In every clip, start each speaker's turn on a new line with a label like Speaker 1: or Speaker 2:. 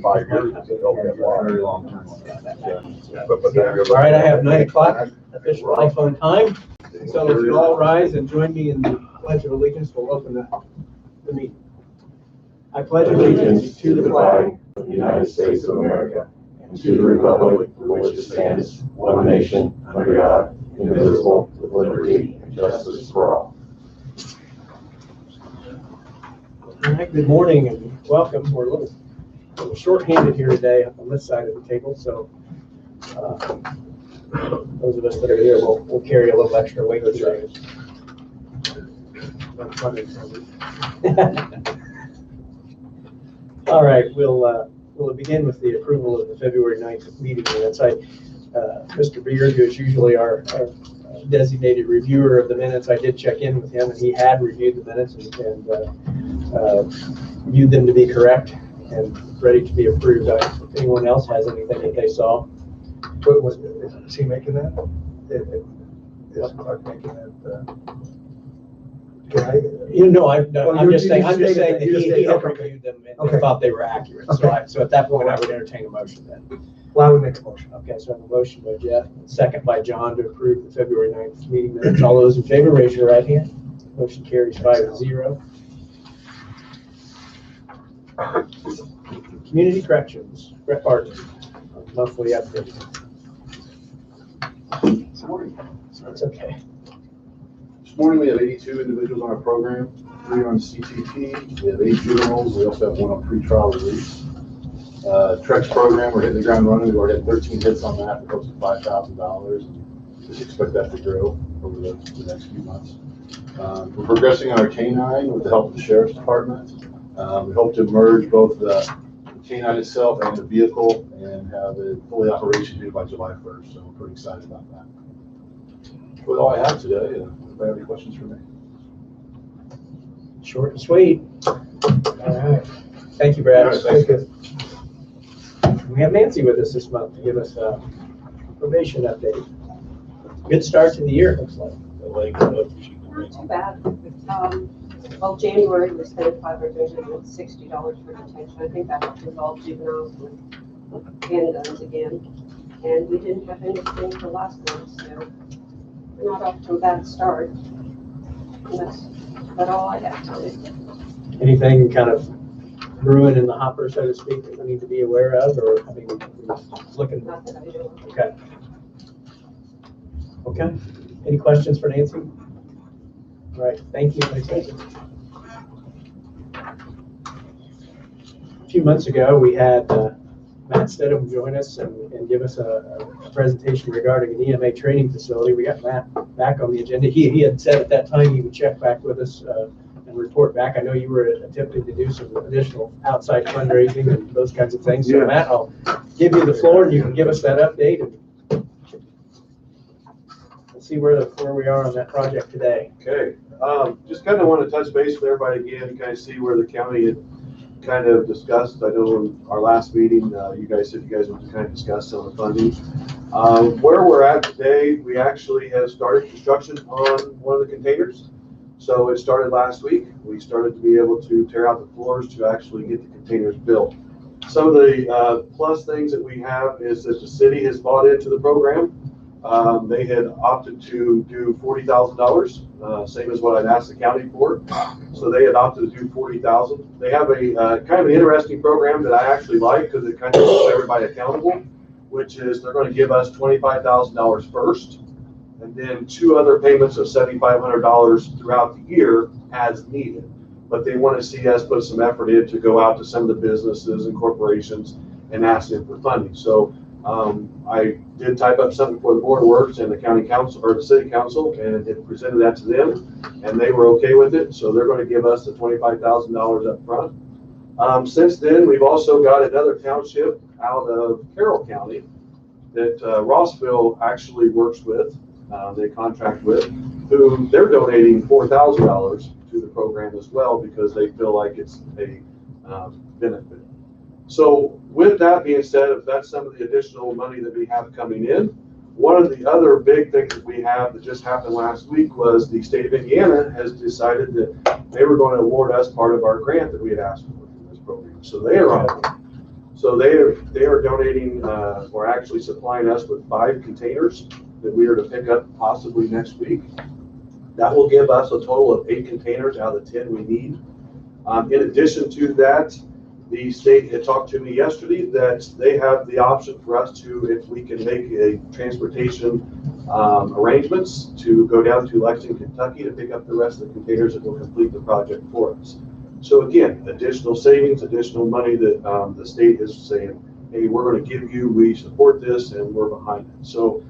Speaker 1: 5 years. Very long time.
Speaker 2: All right, I have 9 o'clock official iPhone time. So if you all rise and join me in the Pledge of Allegiance, we'll open the meeting. I pledge allegiance to the flag
Speaker 3: of the United States of America and to the republic for which it stands, one nation, under God, indivisible, with liberty and justice for all.
Speaker 2: All right, good morning and welcome. We're a little short-handed here today on this side of the table, so those of us that are here will carry a little extra weight today. All right, we'll begin with the approval of the February 9th meeting minutes. Mr. Beard, who is usually our designated reviewer of the minutes, I did check in with him, and he had reviewed the minutes and viewed them to be correct and ready to be approved. If anyone else has anything that they saw.
Speaker 1: What was he making that? Is Clark making that?
Speaker 2: I'm just saying that he had reviewed them and thought they were accurate.
Speaker 1: Okay.
Speaker 2: So at that point, I would entertain a motion then.
Speaker 1: Well, I would make a motion.
Speaker 2: Okay, so I have a motion by Jeff, second by John to approve the February 9th meeting minutes. All those in favor, raise your right hand. Motion carries 5-0. Community corrections, Brett Barton, monthly update. That's okay.
Speaker 4: This morning we have 82 individuals on our program, 3 on CTP, we have 8 juveniles, we also have 1 on pretrial release. Trex program, we're hitting the ground running, we've already had 13 hits on that, we're close to $5,000, and just expect that to grow over the next few months. We're progressing on our K-9 with the help of the Sheriff's Department. We hope to merge both the K-9 itself and the vehicle and have it fully operational by July 1st, so we're pretty excited about that. That's all I have today. Anybody have any questions for me?
Speaker 2: Short and sweet. All right. Thank you, Brad.
Speaker 4: All right, thanks.
Speaker 2: We have Nancy with us this month to give us a probation update. Good start to the year, it looks like.
Speaker 5: Not too bad. Well, January we spent $560 for detention. I think that involved juveniles with handguns again. And we didn't have anything for last month, so we're not off to a bad start. And that's about all I got to you.
Speaker 2: Anything kind of brewing in the hopper, so to speak, that we need to be aware of, or I mean, looking?
Speaker 5: Not that I know of.
Speaker 2: Okay. Okay. Any questions for Nancy? All right. Thank you. Thank you. A few months ago, we had Matt Stedham join us and give us a presentation regarding an EMA training facility. We got Matt back on the agenda. He had said at that time he would check back with us and report back. I know you were attempting to do some additional outside fundraising and those kinds of things. So Matt, I'll give you the floor and you can give us that update and we'll see where we are on that project today.
Speaker 6: Okay, just kind of want to touch base with everybody again, kind of see where the county had kind of discussed. I know in our last meeting, you guys said you guys would kind of discuss some of the funding. Where we're at today, we actually have started construction on one of the containers. So it started last week. We started to be able to tear out the floors to actually get the containers built. Some of the plus things that we have is that the city has bought into the program. They had opted to do $40,000, same as what I'd asked the county for. So they had opted to do $40,000. They have a kind of an interesting program that I actually like because it kind of keeps everybody accountable, which is they're going to give us $25,000 first, and then 2 other payments of $7,500 throughout the year as needed. But they want to see us put some effort in to go out to some of the businesses and corporations and ask them for funding. So I did type up something for the Board of Works and the county council or the city council and it presented that to them and they were okay with it. So they're going to give us the $25,000 up front. Since then, we've also got another township out of Carroll County that Rossville actually works with, they contract with, who they're donating $4,000 to the program as well because they feel like it's a benefit. So with that being said, if that's some of the additional money that we have coming in, one of the other big things that we have that just happened last week was the state of Indiana has decided that they were going to award us part of our grant that we had asked for this program. So they are on it. So they are donating, or actually supplying us with 5 containers that we are to pick up possibly next week. That will give us a total of 8 containers out of the 10 we need. In addition to that, the state had talked to me yesterday that they have the option for us to, if we can make a transportation arrangements to go down to Lexington, Kentucky to pick up the rest of the containers that will complete the project for us. So again, additional savings, additional money that the state is saying, hey, we're going to give you, we support this and we're behind it. So,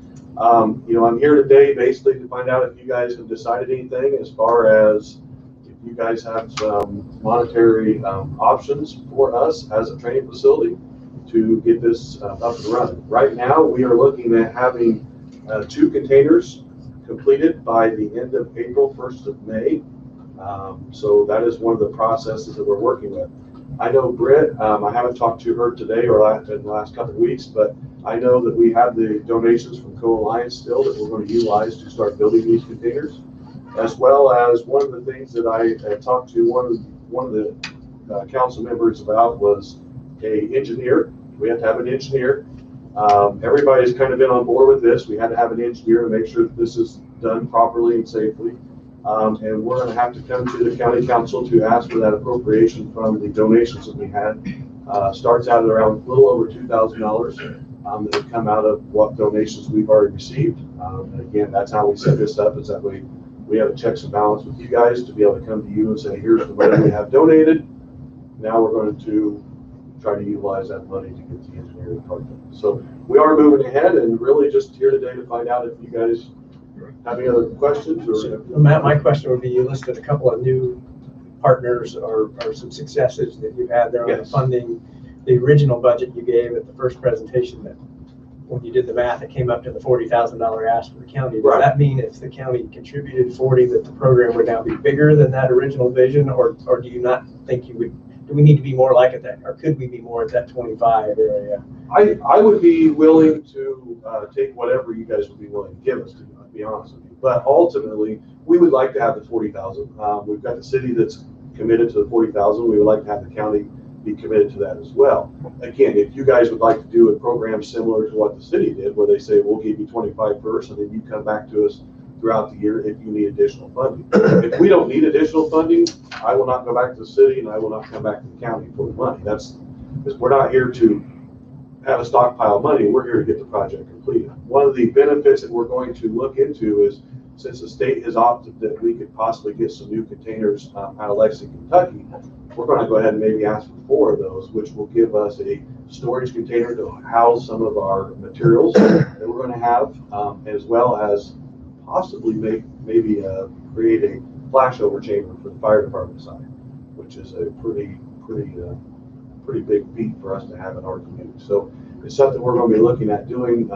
Speaker 6: you know, I'm here today basically to find out if you guys have decided anything as far as if you guys have some monetary options for us as a training facility to get this up and running. Right now, we are looking at having 2 containers completed by the end of April, 1st of May. So that is one of the processes that we're working with. I know Britt, I haven't talked to her today or in the last couple of weeks, but I know that we have the donations from Co-Alliance still that we're going to utilize to start building these containers, as well as one of the things that I talked to one of the council members about was a engineer. We have to have an engineer. Everybody's kind of been on board with this. We had to have an engineer to make sure that this is done properly and safely. And we're going to have to come to the county council to ask for that appropriation from the donations that we had. Starts out at around a little over $2,000 that have come out of what donations we've already received. And again, that's how we set this up, is that we have a checks and balance with you guys to be able to come to you and say, here's the money we have donated. Now we're going to try to utilize that money to get the engineering part done. So we are moving ahead and really just here today to find out if you guys have any other questions or.
Speaker 2: So, Matt, my question would be, you listed a couple of new partners or some successes that you've had there on the funding. The original budget you gave at the first presentation, that when you did the math, it came up to the $40,000 ask for the county. Does that mean if the county contributed 40, that the program would now be bigger than that original vision, or do you not think you would? Do we need to be more like at that, or could we be more at that 25 area?
Speaker 6: I would be willing to take whatever you guys would be willing to give us, to be honest with you. But ultimately, we would like to have the 40,000. We've got the city that's committed to the 40,000. We would like to have the county be committed to that as well. Again, if you guys would like to do a program similar to what the city did, where they say, we'll give you 25 first, and then you come back to us throughout the year if you need additional funding. If we don't need additional funding, I will not go back to the city and I will not come back to the county for the money. That's because we're not here to have a stockpile of money. We're here to get the project completed. One of the benefits that we're going to look into is, since the state has opted that we could possibly get some new containers out of Lexington, Kentucky, we're going to go ahead and maybe ask for 4 of those, which will give us a storage container to house some of our materials that we're going to have, as well as possibly maybe create a flashover chamber for the fire department side, which is a pretty big feat for us to have in our community. So it's something we're going to be looking at doing.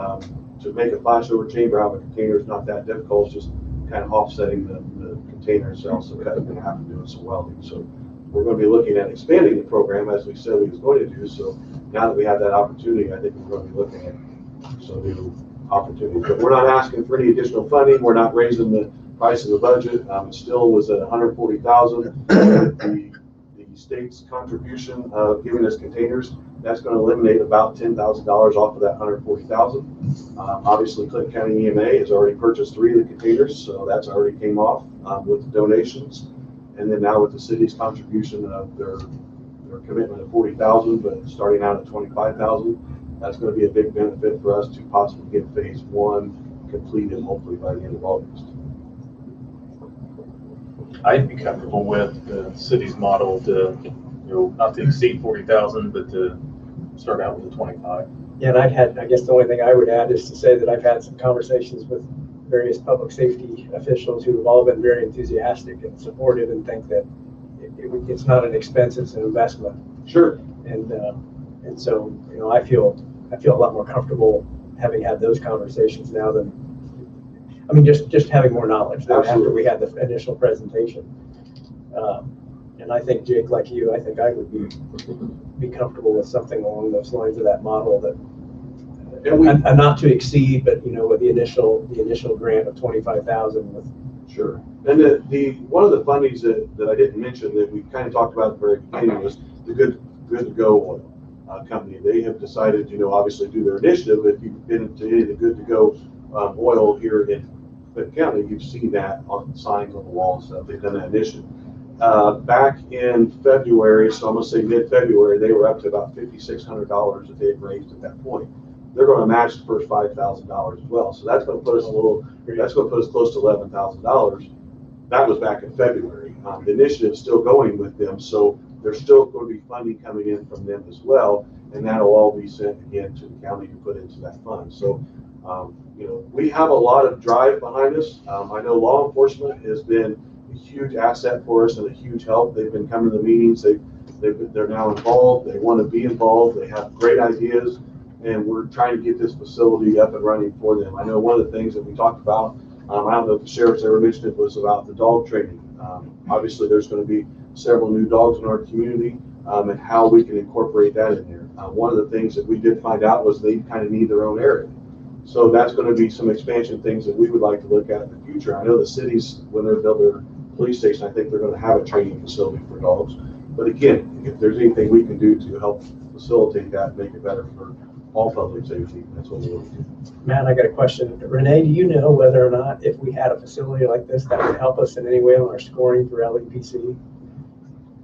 Speaker 6: To make a flashover chamber out of a container is not that difficult. It's just kind of offsetting the containers and also cutting in half and doing some welding. So we're going to be looking at expanding the program as we said we was going to do. So now that we have that opportunity, I think we're going to be looking at some new opportunities. But we're not asking for any additional funding. We're not raising the price of the budget. It still was at $140,000. The state's contribution of giving us containers, that's going to eliminate about $10,000 off of that $140,000. Obviously, Clinton County EMA has already purchased 3 of the containers, so that's already came off with the donations. And then now with the city's contribution of their commitment of $40,000, but starting out at $25,000, that's going to be a big benefit for us to possibly get phase 1 completed, hopefully by the end of August.
Speaker 7: I'd be comfortable with the city's model to, not to exceed 40,000, but to start out with the 25.
Speaker 2: Yeah, and I guess the only thing I would add is to say that I've had some conversations with various public safety officials who have all been very enthusiastic and supportive and think that it's not an expense, it's an investment.
Speaker 6: Sure.
Speaker 2: And so, I feel a lot more comfortable having had those conversations now than, just having more knowledge than after we had the initial presentation. And I think, Jake, like you, I think I would be comfortable with something along those lines of that model, that and not to exceed, but with the initial grant of 25,000 with.
Speaker 6: Sure. And the one of the fundings that I didn't mention that we kind of talked about at the very beginning was the good to go oil. company. They have decided, obviously do their initiative. If you've been to any of the Good to Go oil here in Clinton County, you've seen that on signs on the walls. They've done that initiative. Back in February, so I'm going to say mid-February, they were up to about $5,600 that they had raised at that point. They're going to match the first $5,000 as well. So that's going to put us that's going to put us close to $11,000. That was back in February. The initiative's still going with them, so there's still going to be funding coming in from them as well, and that'll all be sent again to the county to put into that fund. So, we have a lot of drive behind us. I know law enforcement has been a huge asset for us and a huge help. They've been coming to the meetings. They're now involved. They want to be involved. They have great ideas, and we're trying to get this facility up and running for them. I know one of the things that we talked about, I don't know if the sheriff's ever mentioned it, was about the dog training. Obviously, there's going to be several new dogs in our community, and how we can incorporate that in there. One of the things that we did find out was they kind of need their own area. So that's going to be some expansion things that we would like to look at in the future. I know the cities, when they build their police station, I think they're going to have a training facility for dogs. But again, if there's anything we can do to help facilitate that, make it better for all public safety, that's what we want to do.
Speaker 2: Matt, I got a question. Renee, do you know whether or not if we had a facility like this that would help us in any way on our scoring for LEPC? Do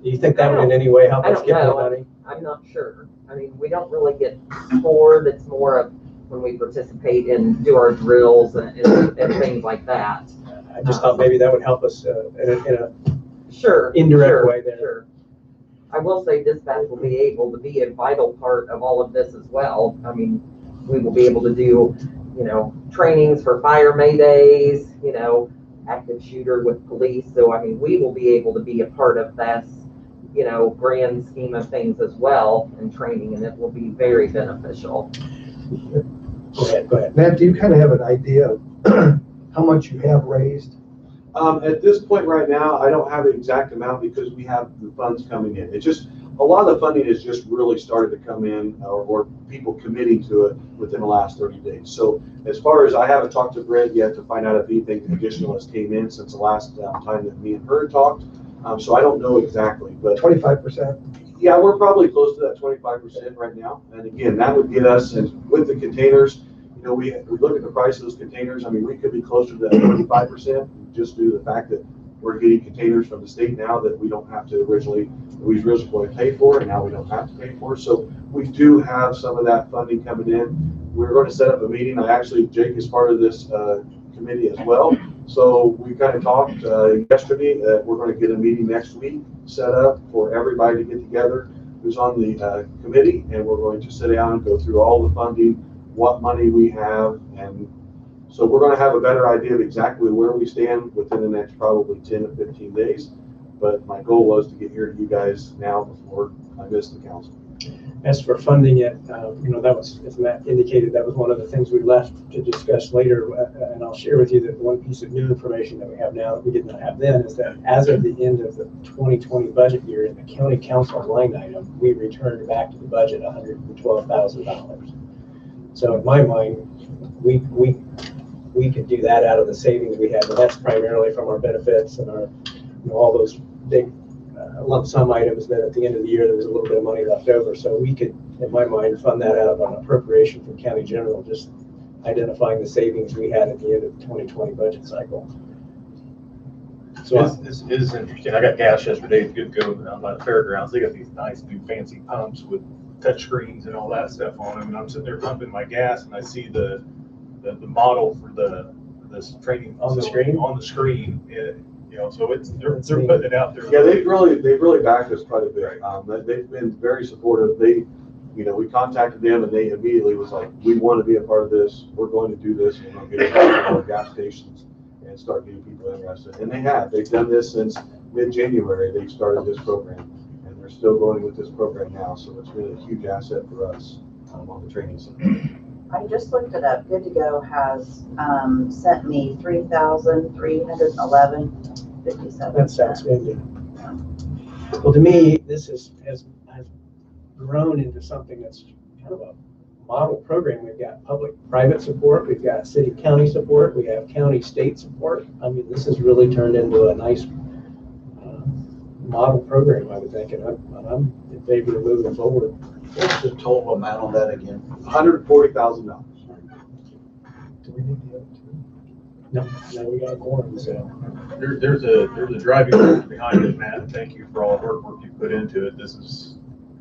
Speaker 2: you think that would in any way help us get more money?
Speaker 8: I'm not sure. I mean, we don't really get scored. It's more of when we participate and do our drills and things like that.
Speaker 2: I just thought maybe that would help us in a
Speaker 8: sure
Speaker 2: indirect way there.
Speaker 8: Sure. I will say dispatch will be able to be a vital part of all of this as well. I mean, we will be able to do, trainings for fire maydays, active shooter with police. So, I mean, we will be able to be a part of this, grand scheme of things as well and training, and it will be very beneficial.
Speaker 2: Go ahead.
Speaker 1: Matt, do you kind of have an idea of how much you have raised?
Speaker 6: At this point right now, I don't have an exact amount because we have the funds coming in. It's just, a lot of the funding has just really started to come in, or people committing to it within the last 30 days. So as far as, I haven't talked to Brent yet to find out if anything additional has came in since the last time that me and her talked. So I don't know exactly, but
Speaker 1: 25%?
Speaker 6: yeah, we're probably close to that 25% right now. And again, that would get us, and with the containers, we look at the price of those containers. I mean, we could be closer to that 35% just due to the fact that we're getting containers from the state now that we don't have to we originally going to pay for, and now we don't have to pay for. So we do have some of that funding coming in. We're going to set up a meeting. Jake is part of this committee as well. So we kind of talked yesterday that we're going to get a meeting next week set up for everybody to get together who's on the committee, and we're going to sit down and go through all the funding, what money we have, and so we're going to have a better idea of exactly where we stand within the next probably 10 to 15 days. But my goal was to get here to you guys now before I miss the council.
Speaker 2: As for funding it, that was, as Matt indicated, that was one of the things we left to discuss later. And I'll share with you that one piece of new information that we have now that we did not have then is that as of the end of the 2020 budget year, in the county council line item, we returned back to the budget $112,000. So in my mind, we could do that out of the savings we have, and that's primarily from our benefits and our, all those big lump sum items that at the end of the year there was a little bit of money left over. So we could, in my mind, fund that out of an appropriation from county general, just identifying the savings we had at the end of the 2020 budget cycle. So
Speaker 7: This is interesting. I got gas yesterday at Good Go down by the fairgrounds. They got these nice new fancy pumps with touch screens and all that stuff on them. And I'm sitting there pumping my gas, and I see the model for this training
Speaker 2: On the
Speaker 7: facility
Speaker 2: screen?
Speaker 7: on the screen. So they're putting it out there.
Speaker 6: Yeah, they've really backed us quite a bit. They've been very supportive. We contacted them, and they immediately was like, we want to be a part of this. We're going to do this. We're going to get it more gas stations and start getting people interested. And they have. They've done this since mid-January. They started this program, and they're still going with this program now. So it's been a huge asset for us on the training center.
Speaker 9: I just looked it up. Good to Go has sent me $3,311.57.
Speaker 2: that's outstanding. Well, to me, this has grown into something that's kind of a model program. We've got public-private support, we've got city-county support, we have county-state support. I mean, this has really turned into a nice model program, I would think, and I'm in favor of moving forward.
Speaker 10: What's the total amount on that again?
Speaker 6: $140,000.
Speaker 1: Do we need the other two?
Speaker 2: No, we got more, so.
Speaker 7: There's a driving force behind it, Matt, and thank you for all the work you put into it. This is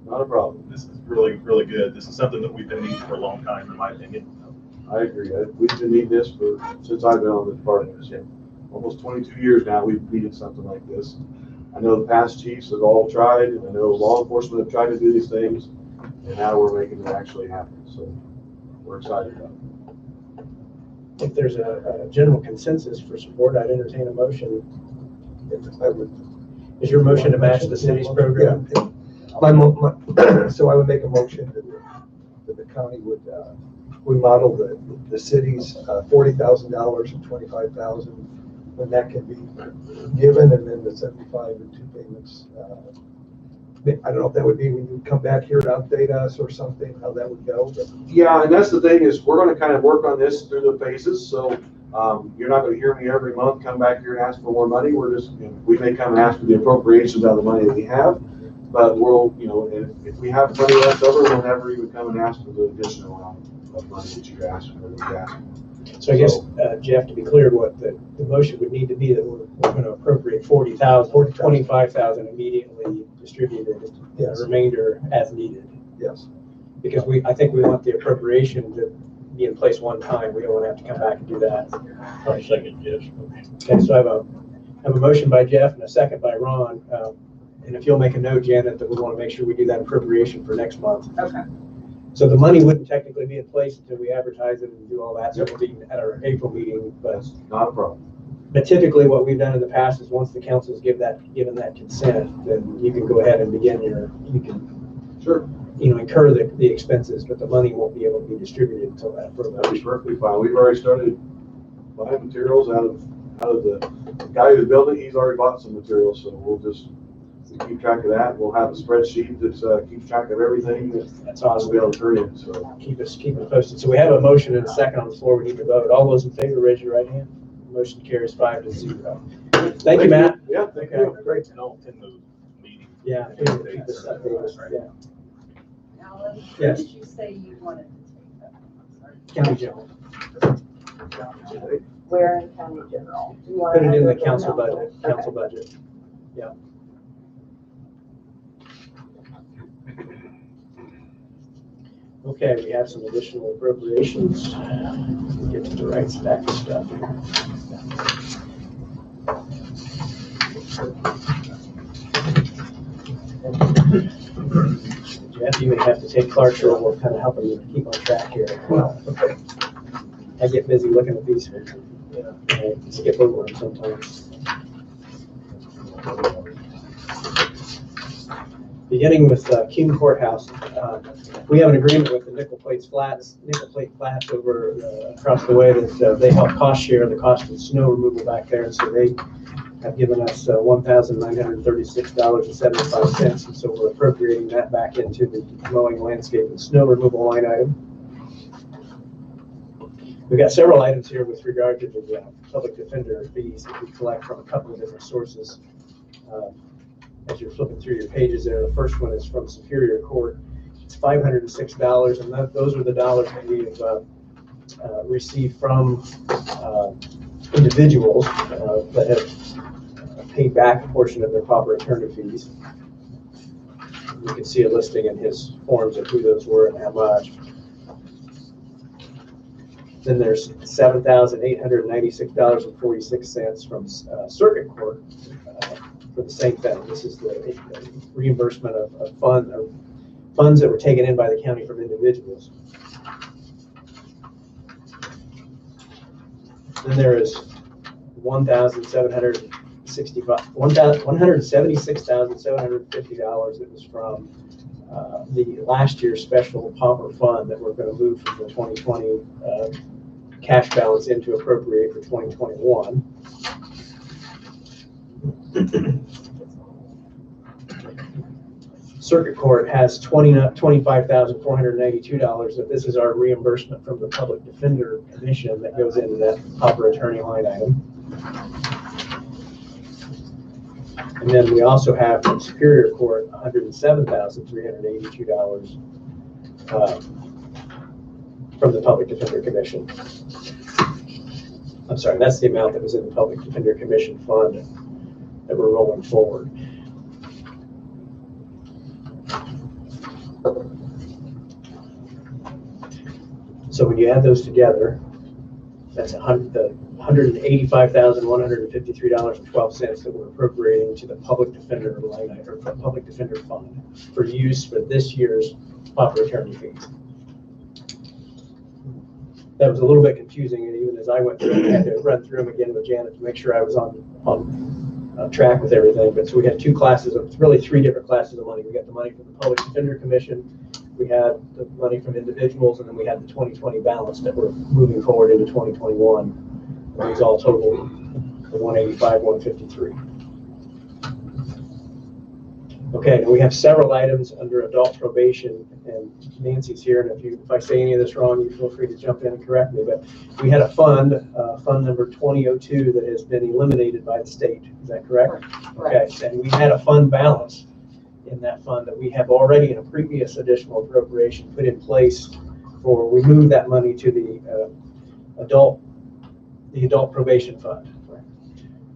Speaker 6: Not a problem.
Speaker 7: really, really good. This is something that we've been needing for a long time, in my opinion.
Speaker 6: I agree. We've been needing this since I've been on the department. Almost 22 years now, we've needed something like this. I know the past chiefs have all tried, and I know law enforcement have tried to do these things, and now we're making it actually happen. So we're excited about it.
Speaker 2: If there's a general consensus for support, I'd entertain a motion.
Speaker 1: I would.
Speaker 2: Is your motion to match the city's program?
Speaker 1: Yeah. So I would make a motion that the county would remodel the city's $40,000 and $25,000, when that can be given, and then the 75 in 2 payments. I don't know if that would be when you come back here to update us or something, how that would go. But
Speaker 6: Yeah, and that's the thing is we're going to kind of work on this through the phases. So you're not going to hear me every month come back here and ask for more money. We're just, we may come and ask for the appropriations out of the money that we have, but we'll, if we have money left over, we'll never even come and ask for the additional amount of money that you asked for.
Speaker 2: So I guess, Jeff, to be clear, what the motion would need to be that we're going to appropriate 40,000, 25,000 immediately distributed,
Speaker 1: Yes.
Speaker 2: the remainder as needed.
Speaker 1: yes,
Speaker 2: Because I think we want the appropriation to be in place one time. We don't want to have to come back and do that.
Speaker 3: I second, yes.
Speaker 2: Okay, so I have a motion by Jeff and a second by Ron. And if you'll make a note, Janet, that we want to make sure we do that appropriation for next month.
Speaker 9: Okay.
Speaker 2: So the money wouldn't technically be in place until we advertise it and do all that. So it'll be at our April meeting, but
Speaker 6: Not a problem.
Speaker 2: typically what we've done in the past is once the council's given that consent, then you can go ahead and begin you can,
Speaker 6: Sure.
Speaker 2: incur the expenses, but the money won't be able to be distributed until that
Speaker 6: That'd be
Speaker 2: appropriation.
Speaker 6: perfectly fine. We've already started buying materials out of the guy who's building. He's already bought some materials, so we'll just keep track of that. We'll have a spreadsheet that keeps track of everything
Speaker 2: That's
Speaker 6: we'll
Speaker 2: awesome.
Speaker 6: be able to turn in. So
Speaker 2: Keep us posted. So we have a motion and a second on the floor. We need to vote. All those in favor, raise your right hand. Motion carries 5-0. Thank you, Matt.
Speaker 6: Yeah, thank
Speaker 2: Okay.
Speaker 6: you.
Speaker 1: great.
Speaker 7: And I'll attend the meeting.
Speaker 2: Yeah. Keep us updated. Yeah.
Speaker 11: Alan,
Speaker 2: Yes.
Speaker 11: did you say you wanted to take that? I'm
Speaker 2: County General.
Speaker 11: sorry. Where in county general? Do you want
Speaker 2: Put it in the
Speaker 11: to-
Speaker 2: council budget.
Speaker 11: Okay.
Speaker 2: Council budget. Yeah. Okay, we have some additional appropriations. Get to the right stack of stuff here. Jeff, you may have to take Clark's role. We're kind of helping you keep on track here.
Speaker 1: Well, okay.
Speaker 2: I get busy looking at these things. I skip over them sometimes. Beginning with Cume Courthouse, we have an agreement with the Nickel Plate Flats over across the way that they help cost share the cost of snow removal back there. And so they have given us $1,936.75, and so we're appropriating that back into the mowing, landscape, and snow removal line item. We've got several items here with regard to the public defender fees that we collect from a couple of different sources. As you're flipping through your pages there, the first one is from Superior Court. It's $506, and those are the dollars that we have received from individuals that have paid back a portion of their proper attorney fees. You can see a listing in his forms of who those were and how much. Then there's $7,896.46 from Circuit Court for the same thing. This is the reimbursement of funds that were taken in by the county from individuals. Then there is $176,750 that was from the last year's special pauper fund that we're going to move from the 2020 cash balance into appropriate for 2021. Circuit Court has $25,492 that this is our reimbursement from the Public Defender Commission that goes into that pauper attorney line item. And then we also have from Superior Court $107,382 from the Public Defender Commission. I'm sorry, that's the amount that was in the Public Defender Commission fund that we're rolling forward. So when you add those together, that's $185,153.12 that we're appropriating to the public defender line item, or public defender fund for use for this year's proper attorney fees. That was a little bit confusing, and even as I went through, I had to run through them again with Janet to make sure I was on track with everything. But so we had two classes of, really three different classes of money. We got the money from the Public Defender Commission, we had the money from individuals, and then we had the 2020 balance that we're moving forward into 2021. And these all total the 185, 153. Okay, and we have several items under adult probation, and Nancy's here, and if I say any of this wrong, you feel free to jump in and correct me, but we had a fund, fund number 2002, that has been eliminated by the state. Is that correct?
Speaker 9: Right.
Speaker 2: Okay, and we had a fund balance in that fund that we have already in a previous additional appropriation put in place for, we moved that money to the adult probation fund.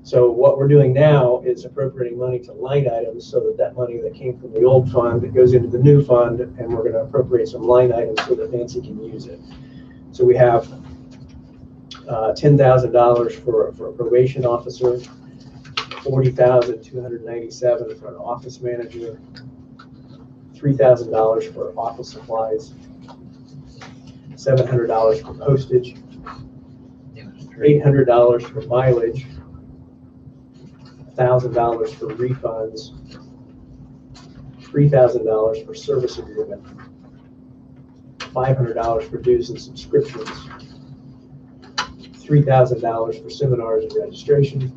Speaker 2: So what we're doing now is appropriating money to line items so that that money that came from the old fund that goes into the new fund, and we're going to appropriate some line items so that Nancy can use it. So we have $10,000 for a probation officer, $40,297 for an office manager, $3,000 for office supplies, $700 for postage, $800 for mileage, $1,000 for refunds, $3,000 for service agreement, $500 for dues and subscriptions, $3,000 for seminars and registration.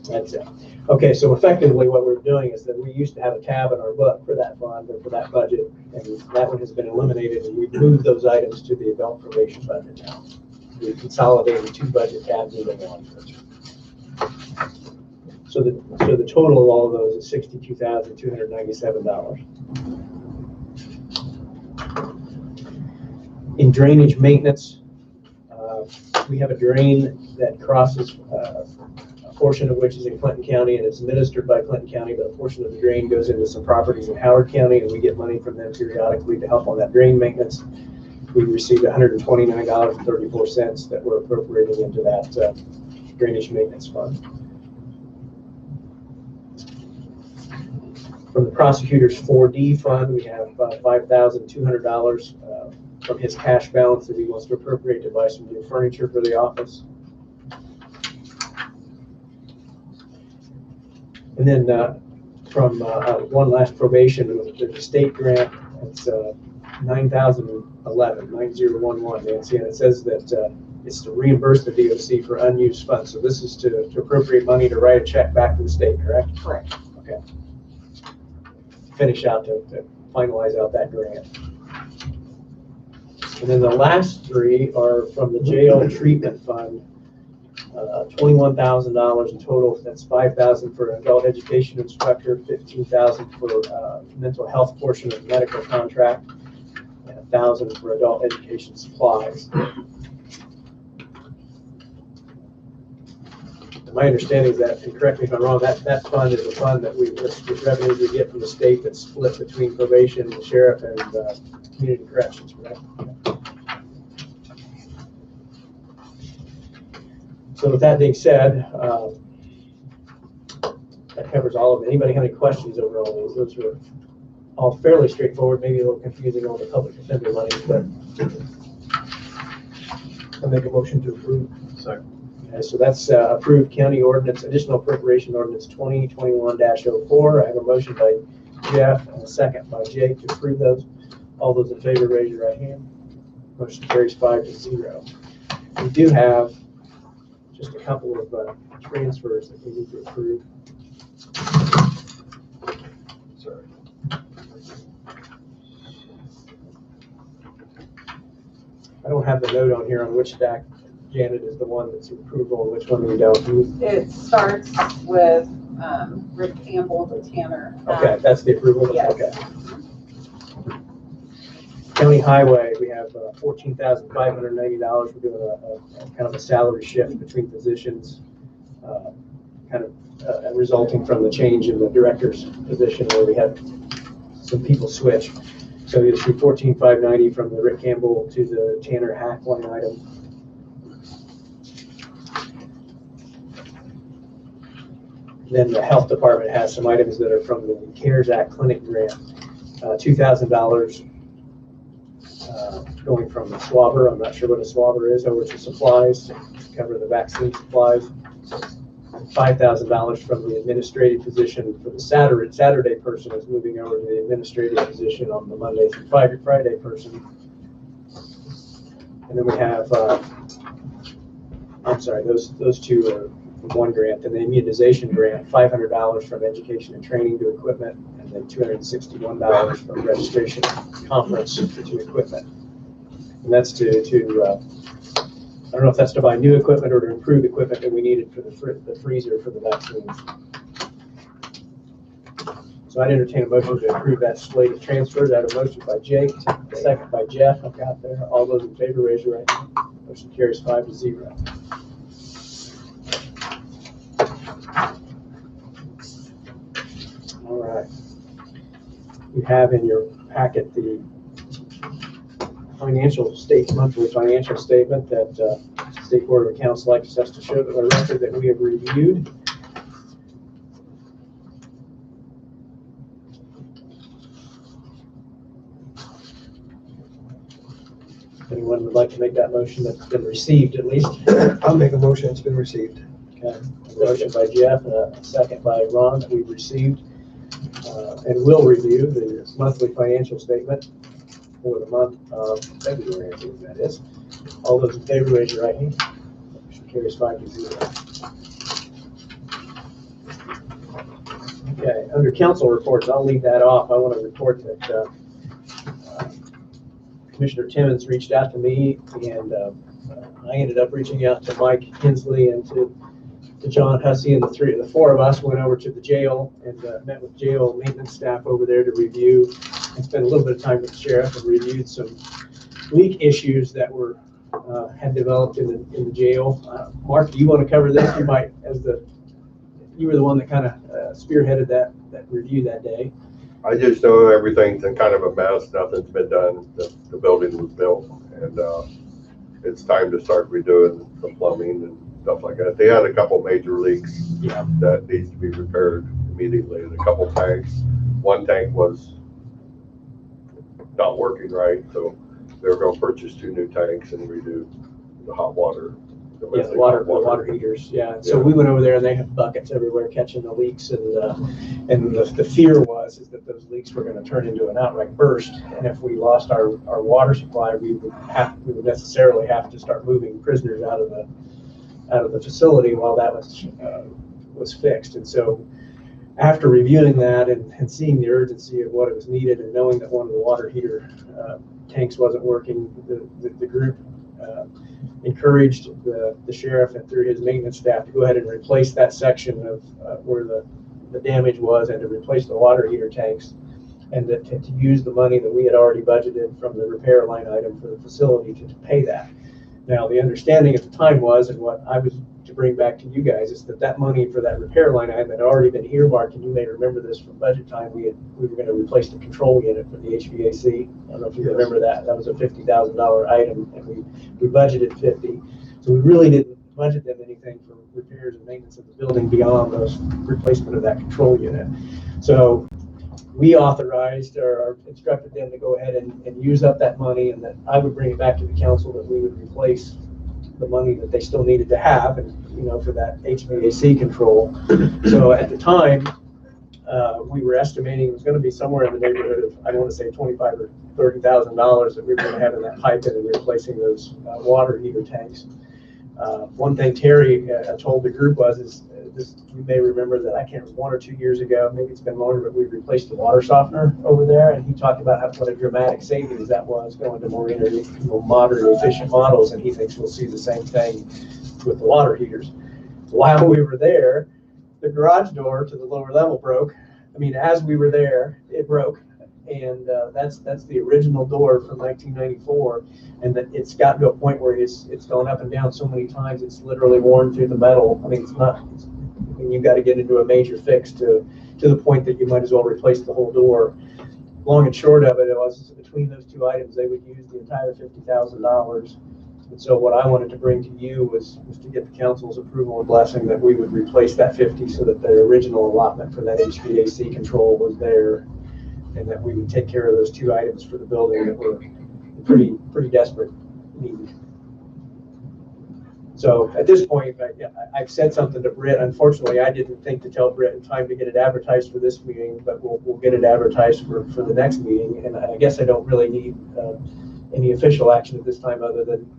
Speaker 2: That's it. Okay, so effectively what we're doing is that we used to have a tab in our book for that fund or for that budget, and that one has been eliminated, and we've moved those items to the adult probation budget now. We consolidated two budget tabs into one. So the total of all of those is $62,297. In drainage maintenance, we have a drain that crosses a portion of which is in Clinton County and is administered by Clinton County, but a portion of the drain goes into some properties in Howard County, and we get money from them periodically to help on that drain maintenance. We received $129.34 that we're appropriating into that drainage maintenance fund. From the prosecutor's 4D fund, we have $5,200 from his cash balance that he wants to appropriate to buy some new furniture for the office. And then from one last probation, there's a state grant. It's 9011, Nancy, and it says that it's to reimburse the DOC for unused funds. So this is to appropriate money to write a check back to the state, correct?
Speaker 9: Correct.
Speaker 2: Okay. Finish out to finalize out that grant. And then the last three are from the jail treatment fund, $21,000 in total. That's $5,000 for an adult education instructor, $15,000 for mental health portion of the medical contract, and $1,000 for adult education supplies. My understanding is that, and correct me if I'm wrong, that fund is a fund that this revenues we get from the state that's split between probation, the sheriff, and community corrections, correct? So with that being said, that covers all of it. Anybody have any questions over all those? Those were all fairly straightforward, maybe a little confusing on the public defender money, but I'll make a motion to approve.
Speaker 7: Second.
Speaker 2: Okay, so that's approved county ordinance, additional appropriation ordinance 2021-04. I have a motion by Jeff and a second by Jake to approve those. All those in favor, raise your right hand. Motion carries 5-0. We do have just a couple of transfers that we need to approve. Sorry. I don't have the note on here on which stack, Janet, is the one that's approval and which one we don't.
Speaker 11: It starts with Rick Campbell to Tanner.
Speaker 2: Okay, that's the approval?
Speaker 11: Yes.
Speaker 2: Okay. County highway, we have $14,590. We're doing a kind of a salary shift between positions, kind of resulting from the change in the director's position where we had some people switch. So you'll see $14,590 from the Rick Campbell to the Tanner Hack line item. Then the health department has some items that are from the CARES Act clinic grant. $2,000 going from the swabber, I'm not sure what a swabber is, over to supplies to cover the vaccine supplies. $5,000 from the administrative position for the Saturday person is moving over to the administrative position on the Monday through Friday person. And then we have, I'm sorry, those two are from one grant. And the immunization grant, $500 from education and training to equipment, and then $261 from registration conference to equipment. And that's to I don't know if that's to buy new equipment or to improve equipment that we needed for the freezer for the vaccines. So I'd entertain a motion to approve that slate of transfers. I have a motion by Jake, a second by Jeff. I've got there. All those in favor, raise your right hand. Motion carries 5-0. All right. You have in your packet the financial statement, monthly financial statement that State Board of Accounts likes us to show to the record that we have reviewed. If anyone would like to make that motion that's been received at least.
Speaker 1: I'll make a motion, it's been received.
Speaker 2: Okay. A motion by Jeff and a second by Ron that we've received and will review the monthly financial statement for the month of February, I believe that is. All those in favor, raise your right hand. Motion carries 5-0. Okay, under council reports, I'll leave that off. I want to report that Commissioner Timmons reached out to me, and I ended up reaching out to Mike Hensley and to John Hussey, and the four of us went over to the jail and met with jail maintenance staff over there to review and spend a little bit of time with the sheriff and reviewed some leak issues that were had developed in the jail. Mark, do you want to cover this? You might, you were the one that kind of spearheaded that review that day.
Speaker 3: I just know everything's in kind of a mess. Nothing's been done. The building was built, and it's time to start redoing the plumbing and stuff like that. They had a couple major leaks that needs to be repaired immediately, and a couple tanks. One tank was not working right, so they were going to purchase 2 new tanks and redo the hot water.
Speaker 2: Yeah, the water heaters. Yeah. So we went over there, and they have buckets everywhere catching the leaks, and the fear was that those leaks were going to turn into an outright burst, and if we lost our water supply, we would necessarily have to start moving prisoners out of the facility while that was fixed. And so, after reviewing that and seeing the urgency of what was needed, and knowing that one of the water heater tanks wasn't working, the group encouraged the sheriff and through his maintenance staff to go ahead and replace that section of where the damage was, and to replace the water heater tanks, and to use the money that we had already budgeted from the repair line item for the facility to pay that. Now, the understanding at the time was, and what I was to bring back to you guys, is that money for that repair line item had already been earmarked, and you may remember this from budget time. We were going to replace the control unit for the HVAC. I don't know if you remember that. That was a $50,000 item, and we budgeted $50,000. So we really didn't budget them anything for repairs and maintenance of the building beyond those replacement of that control unit. So we authorized or instructed them to go ahead and use up that money, and that I would bring it back to the council that we would replace the money that they still needed to have, and for that HVAC control. So at the time, we were estimating it was going to be somewhere in the neighborhood of, I don't want to say $25,000 or $30,000 that we were going to have in that pipe and replacing those water heater tanks. One thing Terry told the group was, you may remember that, I can't remember, 1 or 2 years ago, maybe it's been longer, but we replaced the water softener over there, and he talked about what a dramatic savings that was, going to more modern, efficient models, and he thinks we'll see the same thing with the water heaters. While we were there, the garage door to the lower level broke. I mean, as we were there, it broke, and that's the original door from 1994, and that it's gotten to a point where it's gone up and down so many times it's literally worn through the metal. I mean, you've got to get into a major fix to the point that you might as well replace the whole door. Long and short of it was between those two items they would use the entire $50,000. And so what I wanted to bring to you was to get the council's approval and blessing that we would replace that 50 so that the original allotment for that HVAC control was there, and that we would take care of those two items for the building that were pretty desperate need. So at this point, I've said something to Britt. Unfortunately, I didn't think to tell Britt in time to get it advertised for this meeting, but we'll get it advertised for the next meeting. And I guess I don't really need any official action at this time other than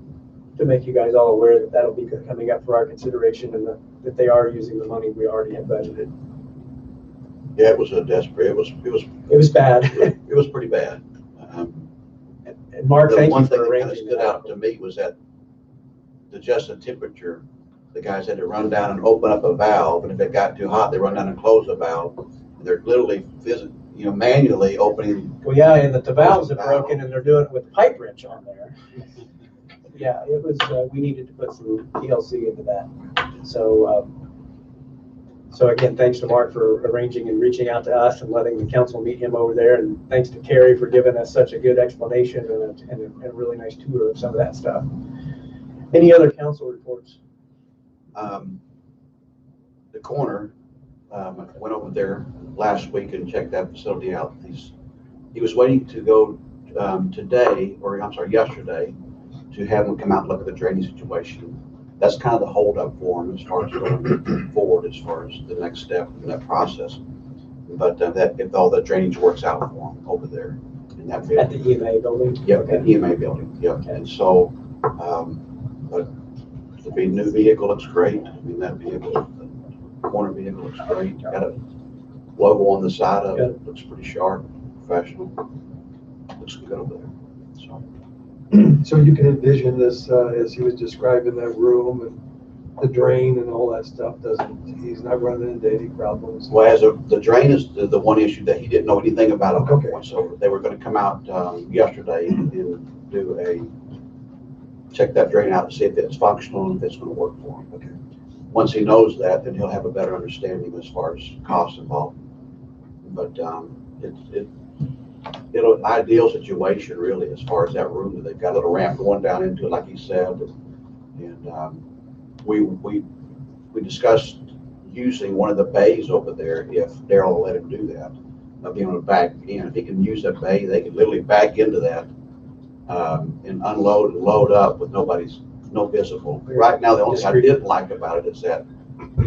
Speaker 2: to make you guys all aware that that'll be coming up for our consideration, and that they are using the money we already had budgeted.
Speaker 10: Yeah, it was a desperate, it was
Speaker 2: bad.
Speaker 10: it was pretty bad.
Speaker 2: And Mark,
Speaker 10: The
Speaker 2: thank
Speaker 10: one
Speaker 2: you
Speaker 10: thing
Speaker 2: for
Speaker 10: that kind of
Speaker 2: arranging
Speaker 10: stood
Speaker 2: that.
Speaker 10: out to me was that to adjust the temperature, the guys had to run down and open up a valve, and if it got too hot, they run down and close the valve. And they're literally manually opening.
Speaker 2: Well, yeah, and that the valves are broken, and they're doing it with a pipe wrench on there. Yeah, it was, we needed to put some TLC into that. So again, thanks to Mark for arranging and reaching out to us and letting the council meet him over there. And thanks to Carrie for giving us such a good explanation and a really nice tour of some of that stuff. Any other council reports?
Speaker 10: The coroner went over there last week and checked that facility out. He was waiting to go yesterday, to have him come out and look at the drainage situation. That's kind of the holdup for him as far as going forward, as far as the next step in that process. But that if all the drainage works out for him over there in that building.
Speaker 2: At the EMA building?
Speaker 10: Yep,
Speaker 2: Okay.
Speaker 10: at the EMA building, yep. Okay. And so, but the new vehicle looks great. I mean, that vehicle, the corner vehicle looks great. Got a logo on the side of it. Looks pretty sharp, professional. Looks good over there.
Speaker 1: So you can envision this, as he was describing that room and the drain and all that stuff, he's not running into any problems?
Speaker 10: Well, the drain is the one issue that he didn't know anything about at that point. So they were going to come out yesterday and check that drain out to see if it's functional and if it's going to work for him. Okay. Once he knows that, then he'll have a better understanding as far as costs involved. But it's an ideal situation really as far as that room. They've got a little ramp going down into it, like he said, and we discussed using one of the bays over there if Daryl will let him do that. Of being able to back in, if he can use that bay, they can literally back into that and unload and load up with no visible. Right now, the only thing I didn't like about it is that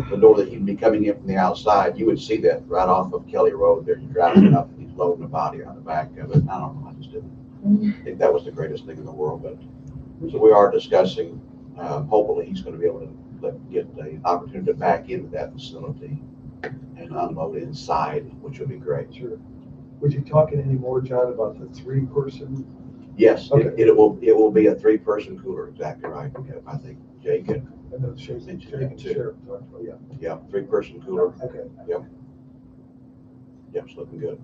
Speaker 10: the door that he'd be coming in from the outside, you would see that right off of Kelly Road there. You're driving up and he's loading the body on the back of it. I don't know, I just didn't think that was the greatest thing in the world. But so we are discussing, hopefully he's going to be able to get an opportunity to back into that facility and unload inside, which would be great.
Speaker 1: Sure. Was you talking anymore, John, about the 3-person?
Speaker 10: Yes,
Speaker 1: okay.
Speaker 10: it will be a 3-person cooler, exactly right. Okay. I think Jake had mentioned that too. Yeah, 3-person cooler.
Speaker 1: Okay.
Speaker 10: Yep. Yep, it's looking good.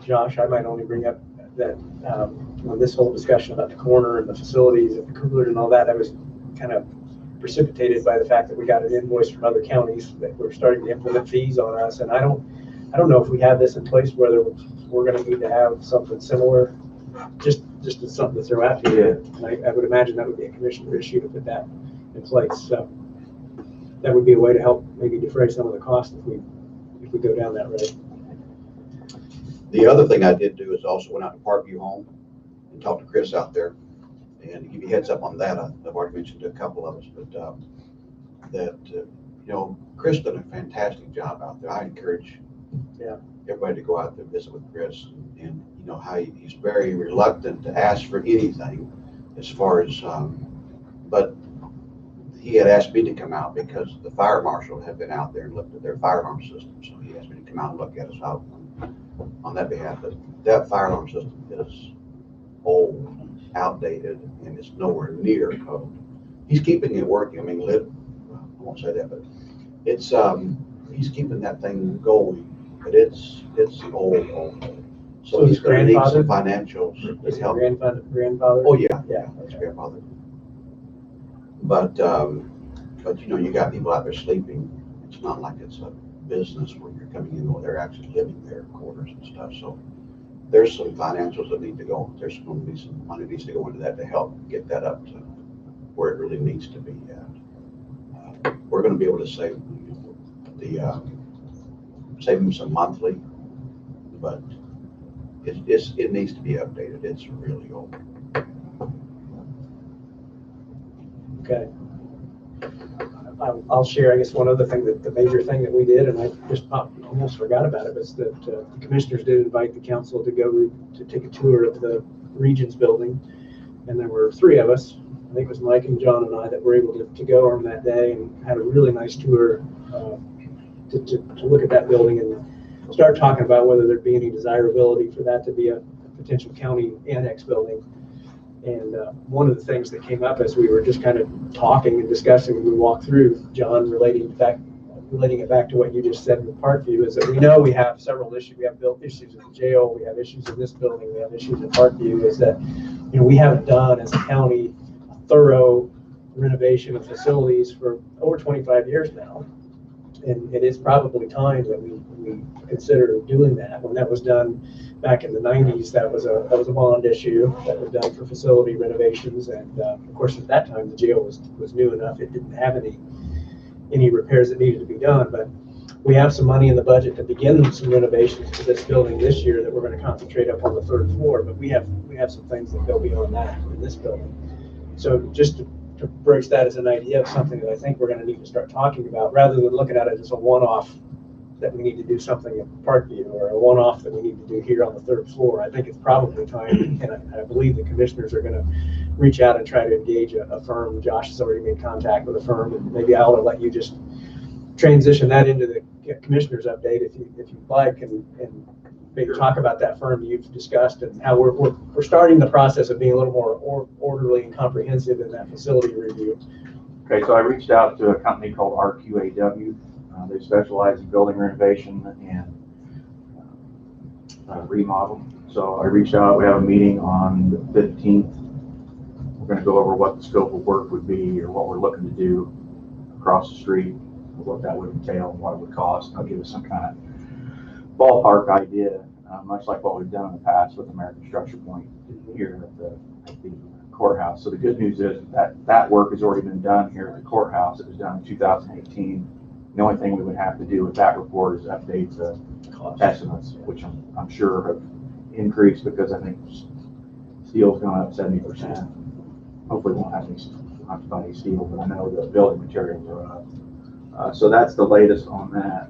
Speaker 2: Josh, I might only bring up that on this whole discussion about the corner and the facilities and the cooler and all that, I was kind of precipitated by the fact that we got an invoice from other counties that were starting to implement fees on us. And I don't know if we have this in place, whether we're going to need to have something similar. Just as something to throw out to you. And I would imagine that would be a commissioner issue to put that in place. So that would be a way to help maybe defray some of the cost if we go down that road.
Speaker 10: The other thing I did do is also went out to Parkview Home and talked to Chris out there. And to give you a heads up on that, I've already mentioned to a couple of us, but Chris done a fantastic job out there. I encourage everybody to go out there and visit with Chris, and you know how he's very reluctant to ask for anything as far as, but he had asked me to come out because the fire marshal had been out there and looked at their fire alarm system. So he asked me to come out and look at us out on that behalf. But that fire alarm system is old, outdated, and it's nowhere near code. He's keeping it working. I mean, I won't say that, but it's he's keeping that thing going. But it's old. So he's gonna need some
Speaker 2: grandfather?
Speaker 10: financials
Speaker 2: Is
Speaker 10: to
Speaker 2: he
Speaker 10: help.
Speaker 2: grandfather?
Speaker 10: Oh, yeah,
Speaker 2: Yeah.
Speaker 10: his grandfather. But you know, you got people out there sleeping. It's not like it's a business where you're coming in, where they're actually living there, quarters and stuff. So there's some financials that need to go. There's going to be some money needs to go into that to help get that up to where it really needs to be at. We're going to be able to save save them some monthly, but it needs to be updated. It's really old.
Speaker 2: Okay. I'll share, I guess, one other thing, that the major thing that we did, and I just almost forgot about it, was that the commissioners did invite the council to go to take a tour of the Regions building. And there were 3 of us, I think it was Mike and John and I, that were able to go on that day and had a really nice tour to look at that building and start talking about whether there'd be any desirability for that to be a potential county annex building. And one of the things that came up as we were just kind of talking and discussing when we walked through, John, relating it back to what you just said in the Parkview, is that we know we have several issues. We have built issues in the jail, we have issues in this building, we have issues in Parkview, is that, you know, we haven't done as a county a thorough renovation of facilities for over 25 years now. And it is probably time that we consider doing that. When that was done back in the 90s, that was a bond issue that was done for facility renovations. And of course, at that time, the jail was new enough. It didn't have any repairs that needed to be done. But we have some money in the budget to begin some renovations to this building this year that we're going to concentrate up on the 3rd floor. But we have some things that go beyond that in this building. So just to broach that as an idea of something that I think we're going to need to start talking about, rather than looking at it as a one-off that we need to do something at Parkview or a one-off that we need to do here on the 3rd floor. I think it's probably time, and I believe the commissioners are going to reach out and try to engage a firm. Josh has already made contact with a firm, and maybe I'll let you just transition that into the commissioners update if you'd like, and maybe talk about that firm you've discussed and how we're starting the process of being a little more orderly and comprehensive in that facility review.
Speaker 12: Okay, so I reached out to a company called RQAW. They specialize in building renovation and remodel. So I reached out. We have a meeting on the 15th. We're going to go over what the scope of work would be, or what we're looking to do across the street, what that would entail, and what it would cost. I'll give us some kind of ballpark idea, much like what we've done in the past with American Structure Point here at the courthouse. So the good news is that work has already been done here at the courthouse. It was done in 2018. The only thing we would have to do with that report is update the estimates, which I'm sure have increased because I think steel's gone up 70%. Hopefully we won't have to buy any steel, but I know the building materials are up. So that's the latest on that.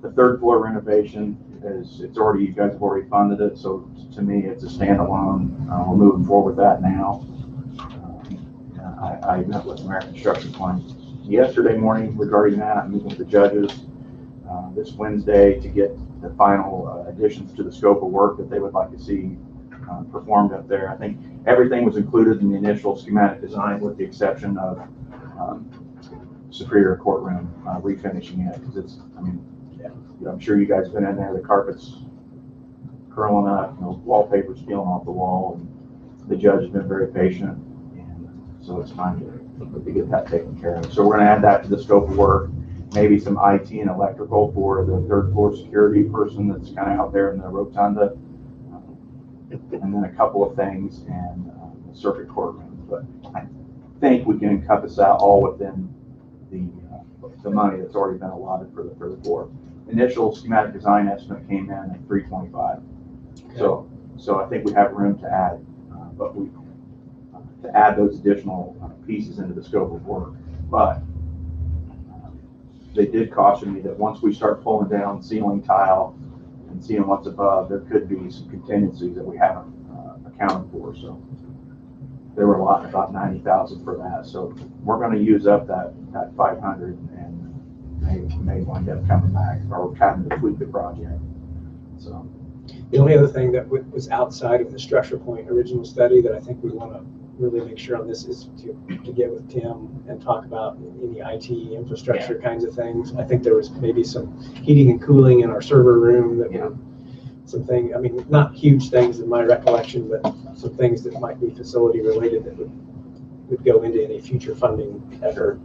Speaker 12: The 3rd floor renovation you guys have already funded it. So to me, it's a standalone. We're moving forward with that now. I met with American Structure Point yesterday morning regarding that. I'm meeting with the judges this Wednesday to get the final additions to the scope of work that they would like to see performed up there. I think everything was included in the initial schematic design with the exception of Superior Courtroom refinishing it, because I'm sure you guys have been in there, the carpet's curling up, wallpaper's peeling off the wall, and the judge has been very patient, and so it's time to get that taken care of. So we're going to add that to the scope of work, maybe some IT and electrical for the 3rd floor security person that's kind of out there in the rotunda, and then a couple of things in the circuit courtroom. But I think we can encompass that all within the money that's already been allotted for the 3rd floor. Initial schematic design estimate came in at $325. Okay. So I think we have room to add, to add those additional pieces into the scope of work. But they did caution me that once we start pulling down ceiling tile and seeing what's above, there could be some contingencies that we haven't accounted for. So they were allotting about $90,000 for that. So we're going to use up that $500, and may wind up coming back or having to tweak the project. So
Speaker 2: the only other thing that was outside of the Structure Point original study that I think we want to really make sure on this is to get with Tim and talk about any IT infrastructure kinds of things. I think there was maybe some heating and cooling in our server room that some thing, I mean, not huge things in my recollection, but some things that might be facility related that would go into any future funding effort.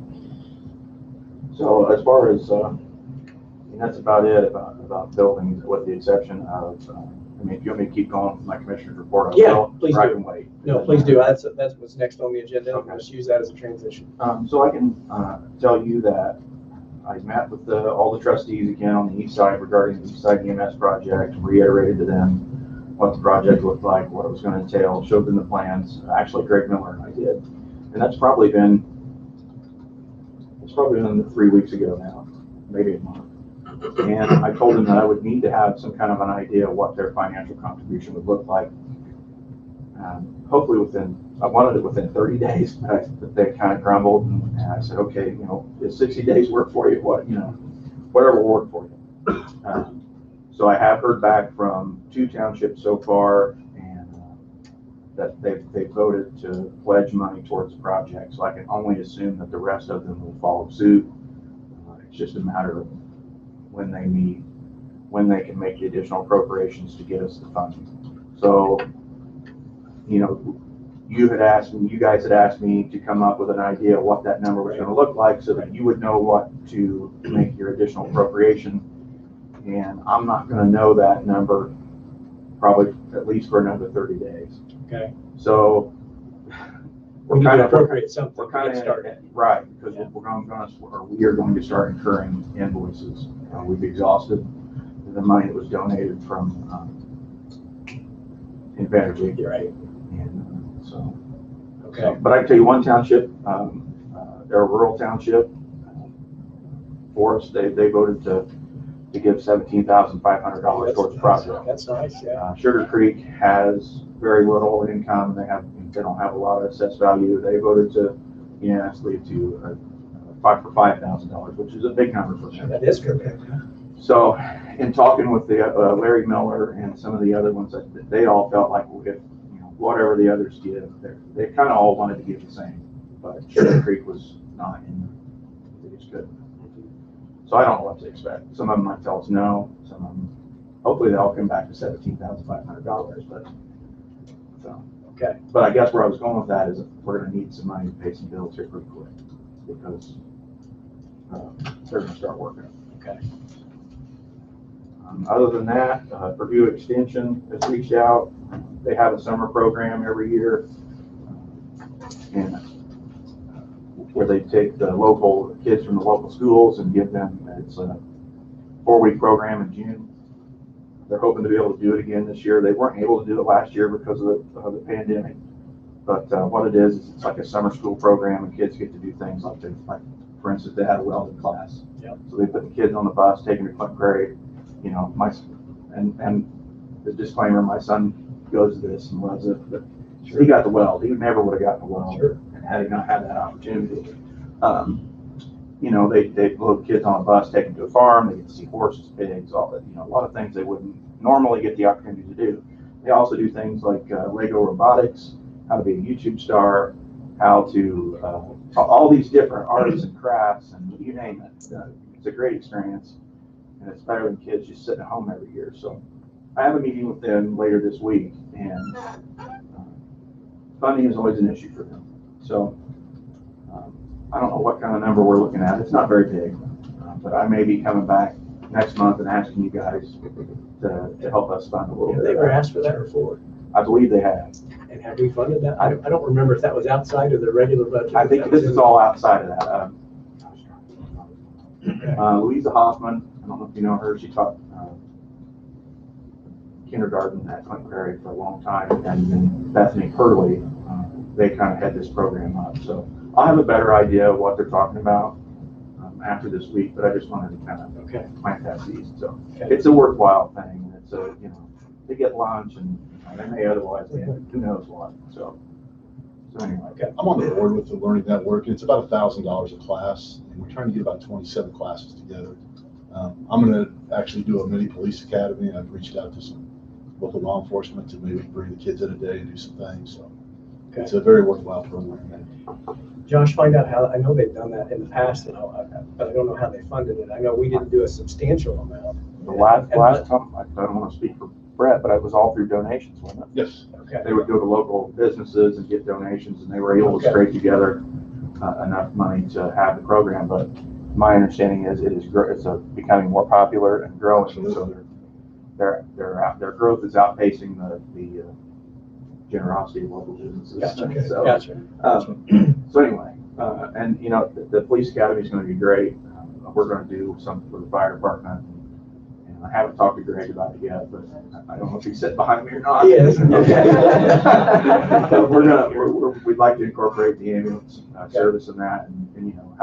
Speaker 12: So as far as, and that's about it about buildings, with the exception of, I mean, if you want me to keep going with my commissioner's report, I
Speaker 2: Yeah,
Speaker 12: will.
Speaker 2: please
Speaker 12: or I
Speaker 2: do.
Speaker 12: can wait.
Speaker 2: No, please do. That's what's next on the agenda.
Speaker 12: Okay.
Speaker 2: I'll just use that as a transition.
Speaker 12: So I can tell you that I met with all the trustees again on the east side regarding the east side EMS project, reiterated to them what the project looked like, what it was going to entail, showed them the plans. Actually, Greg Miller and I did. And it's probably been 3 weeks ago now, maybe a month. And I told them that I would need to have some kind of an idea of what their financial contribution would look like. Hopefully I wanted it within 30 days, but they kind of grumbled, and I said, okay, is 60 days work for you? Whatever will work for you. So I have heard back from 2 townships so far, and that they voted to pledge money towards the project. So I can only assume that the rest of them will follow suit. It's just a matter of when they meet, when they can make the additional appropriations to get us the funding. So, you guys had asked me to come up with an idea of what that number was going to look like so that you would know what to make your additional appropriation. And I'm not going to know that number probably at least for another 30 days.
Speaker 2: Okay.
Speaker 12: So
Speaker 2: We need to appropriate something.
Speaker 12: we're kind of
Speaker 2: started.
Speaker 12: right, because we are going to start incurring invoices. We've exhausted the money that was donated from Inventor.
Speaker 2: You're right.
Speaker 12: And
Speaker 2: Okay.
Speaker 12: but I can tell you one township, they're a rural township. Forest, they voted to give $17,500 towards the project.
Speaker 2: That's nice, yeah.
Speaker 12: Sugar Creek has very little income. They don't have a lot of assessed value. They voted to unanimously to fight for $5,000, which is a big number for them.
Speaker 2: That is good.
Speaker 12: So, in talking with the Larry Miller and some of the other ones, they all felt like if whatever the others give, they kind of all wanted to give the same, but Sugar Creek was not in. They just couldn't. So I don't know what to expect. Some of them might tell us no. Some of them, hopefully, they all come back to $17,500. But so
Speaker 2: okay.
Speaker 12: But I guess where I was going with that is we're going to need some money to pay some bills here pretty quick because they're going to start working.
Speaker 2: Okay.
Speaker 12: Other than that, Purdue Extension has reached out. They have a summer program every year, and where they take the local kids from the local schools and give them, it's a 4-week program in June. They're hoping to be able to do it again this year. They weren't able to do it last year because of the pandemic. But what it is it's like a summer school program, and kids get to do things like for instance, they had a welding class.
Speaker 2: Yep.
Speaker 12: So they put the kids on the bus, taking to Clinton Prairie. And the disclaimer, my son goes to this and loves it, but he got the weld. He never would have gotten the weld and had he not had that opportunity. They load kids on a bus, take them to a farm. They get to see horses, pigs, all that. A lot of things they wouldn't normally get the opportunity to do. They also do things like Lego robotics, how to be a YouTube star, how to all these different arts and crafts, and you name it. It's a great experience, and it's better than kids just sitting at home every year. So I have a meeting with them later this week, and funding is always an issue for them. So I don't know what kind of number we're looking at. It's not very big, but I may be coming back next month and asking you guys to help us fund a little bit.
Speaker 2: Have they ever asked for that before?
Speaker 12: I believe they have.
Speaker 2: And have we funded that? I don't remember if that was outside of the regular budget.
Speaker 12: I think this is all outside of that. Louisa Hoffman, I don't know if you know her, she taught kindergarten at Clinton Prairie for a long time, and then Bethany Hurley, they kind of head this program up. So I'll have a better idea of what they're talking about after this week, but I just wanted to kind of plant that seed. So it's a worthwhile thing. It's they get lunch and they may otherwise get who knows what. So anyway.
Speaker 4: I'm on the board with the Learning Network. It's about $1,000 a class, and we're trying to get about 27 classes together. I'm going to actually do a mini police academy, and I've reached out to some local law enforcement to maybe bring the kids in a day and do some things. So it's a very worthwhile program.
Speaker 2: Josh, find out how, I know they've done that in the past, but I don't know how they funded it. I know we didn't do a substantial amount.
Speaker 12: The last time, I don't want to speak for Brett, but it was all through donations, wasn't it?
Speaker 4: Yes.
Speaker 2: Okay.
Speaker 12: They would go to local businesses and get donations, and they were able to
Speaker 2: Okay.
Speaker 12: scrape together enough money to have the program. But my understanding is it's becoming more popular and growing. So their growth is outpacing the generosity of local businesses.
Speaker 2: Gotcha.
Speaker 12: So,
Speaker 2: Gotcha.
Speaker 12: so anyway, and you know, the police academy is going to be great. We're going to do something for the fire department. And I haven't talked to Greg about it yet, but I don't know if he's sitting behind me or not.
Speaker 2: Yes.
Speaker 12: But we'd like to incorporate the ambulance service in that, and you know,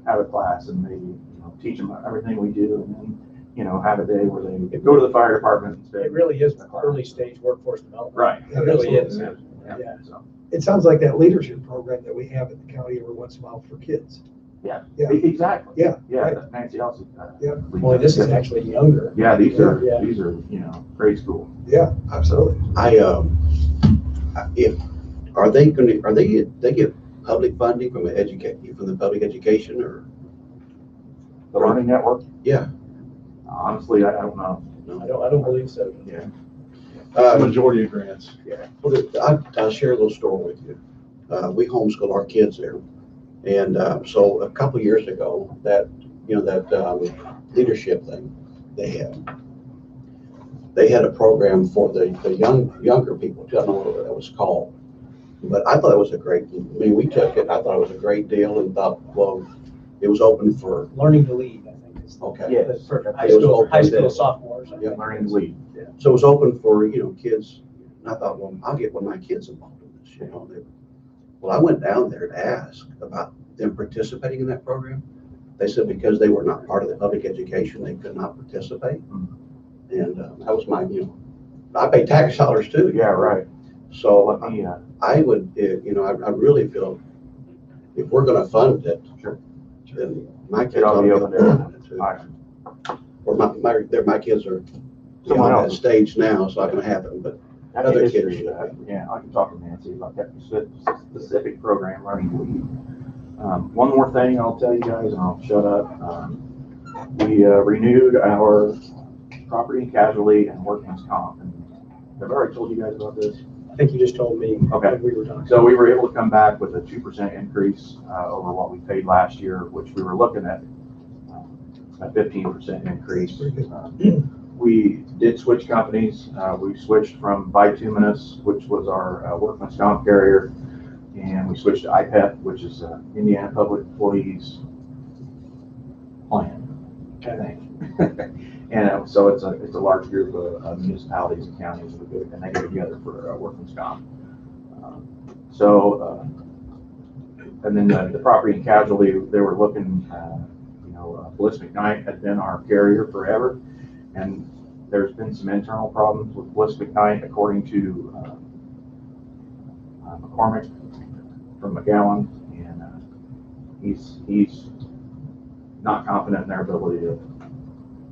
Speaker 12: have a class and maybe, you know, teach them everything we do, and then, you know, have a day where they go to the fire department instead.
Speaker 2: It really is early stage workforce development.
Speaker 12: Right.
Speaker 2: It really is.
Speaker 12: Yeah.
Speaker 2: Yeah.
Speaker 12: So,
Speaker 1: It sounds like that leadership program that we have in the county every once in a while for kids.
Speaker 12: yeah.
Speaker 1: Yeah.
Speaker 12: Exactly.
Speaker 1: Yeah,
Speaker 12: Yeah.
Speaker 1: right.
Speaker 12: That Nancy also.
Speaker 1: Yeah.
Speaker 2: Boy, this is actually younger.
Speaker 12: Yeah. These are
Speaker 2: Yeah.
Speaker 12: you know, grade school.
Speaker 1: Yeah, absolutely.
Speaker 10: If, they get public funding from the public education or?
Speaker 12: The learning network.
Speaker 10: Yeah.
Speaker 12: Honestly, I don't know.
Speaker 2: I don't believe so.
Speaker 12: Yeah.
Speaker 4: Majority of grants.
Speaker 10: Well, I'll share a little story with you. We homeschool our kids there. And so a couple of years ago, that leadership thing they had a program for the younger people. I don't know what that was called. But I thought it was we took it. I thought it was a great deal and thought, well, it was open for,
Speaker 2: Learning to lead, I think is.
Speaker 10: okay.
Speaker 12: Yeah.
Speaker 2: For
Speaker 10: It was open
Speaker 2: high
Speaker 10: to
Speaker 2: school
Speaker 10: that.
Speaker 2: sophomores. I
Speaker 10: Yeah.
Speaker 2: think.
Speaker 12: Learning to lead.
Speaker 10: So it was open for, kids. And I thought, well, I'll get one of my kids involved in this, Well, I went down there to ask about them participating in that program. They said because they were not part of the public education, they could not participate. And that was my, I pay tax dollars too.
Speaker 12: Yeah. Right.
Speaker 10: So
Speaker 12: Let me.
Speaker 10: I would, I really feel if we're gonna fund it,
Speaker 12: Sure.
Speaker 10: then my kids
Speaker 12: It ought
Speaker 10: ought
Speaker 12: to be
Speaker 10: to
Speaker 12: open
Speaker 10: be
Speaker 12: to
Speaker 10: involved in it too.
Speaker 12: I-
Speaker 10: Or my kids are
Speaker 12: Someone
Speaker 10: on that
Speaker 12: else.
Speaker 10: stage now, it's not gonna happen, but
Speaker 12: That's
Speaker 10: other
Speaker 12: the
Speaker 10: kids
Speaker 12: history
Speaker 10: should
Speaker 12: of that.
Speaker 10: have.
Speaker 12: Yeah, I can talk to Nancy about that specific program, learning to lead. One more thing I'll tell you guys, and I'll shut up. We renewed our property and casualty and workman's comp. And have I already told you guys about this?
Speaker 2: I think you just told me.
Speaker 12: Okay.
Speaker 2: when we were talking.
Speaker 12: So we were able to come back with a 2% increase over what we paid last year, which we were looking at a 15% increase. We did switch companies. We switched from Bituminous, which was our workman's comp carrier, and we switched to IPEP, which is Indiana Public Employees Plan, I think. And so it's a large group of municipalities and counties, and they get together for workman's comp. And then the property and casualty, they were looking, Bliss McKnight had been our carrier forever, and there's been some internal problems with Bliss McKnight, according to McCormick from McGowan, and he's not confident in their ability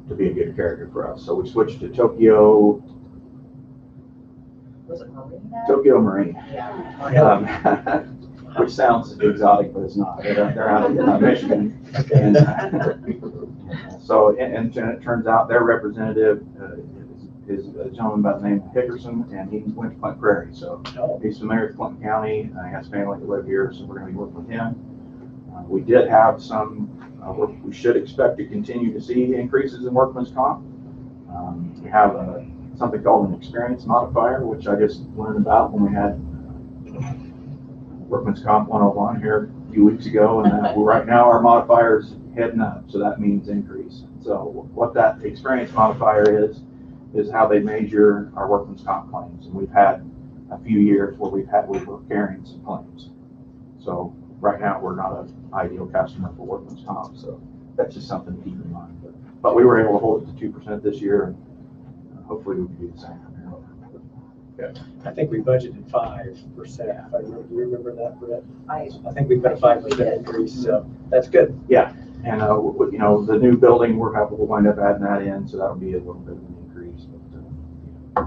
Speaker 12: to be a good carrier for us. So we switched to Tokyo
Speaker 9: Was it Marine?
Speaker 12: Marine.
Speaker 9: Yeah.
Speaker 12: Which sounds exotic, but it's not. They're out of Michigan. And, and it turns out their representative is a gentleman by the name of Hickerson, and he went to Clinton Prairie. So he's familiar with Clinton County. He has family that live here, so we're going to be working with him. We did have some, we should expect to continue to see increases in workman's comp. We have something called an experience modifier, which I just learned about when we had Workman's Comp 101 here a few weeks ago, and right now our modifier is heading up, so that means increase. So what that experience modifier is how they measure our workman's comp claims, and we've had a few years where we were carrying some claims. So right now we're not an ideal customer for workman's comp, so that's just something to keep in mind. But we were able to hold it to 2% this year, and hopefully we can do the same.
Speaker 2: I think we budgeted 5%. Do you remember that, Brett?
Speaker 9: I
Speaker 2: think we put a 5% increase, so that's good.
Speaker 12: Yeah, and the new building, we'll wind up adding that in, so that'll be a little bit of an increase, but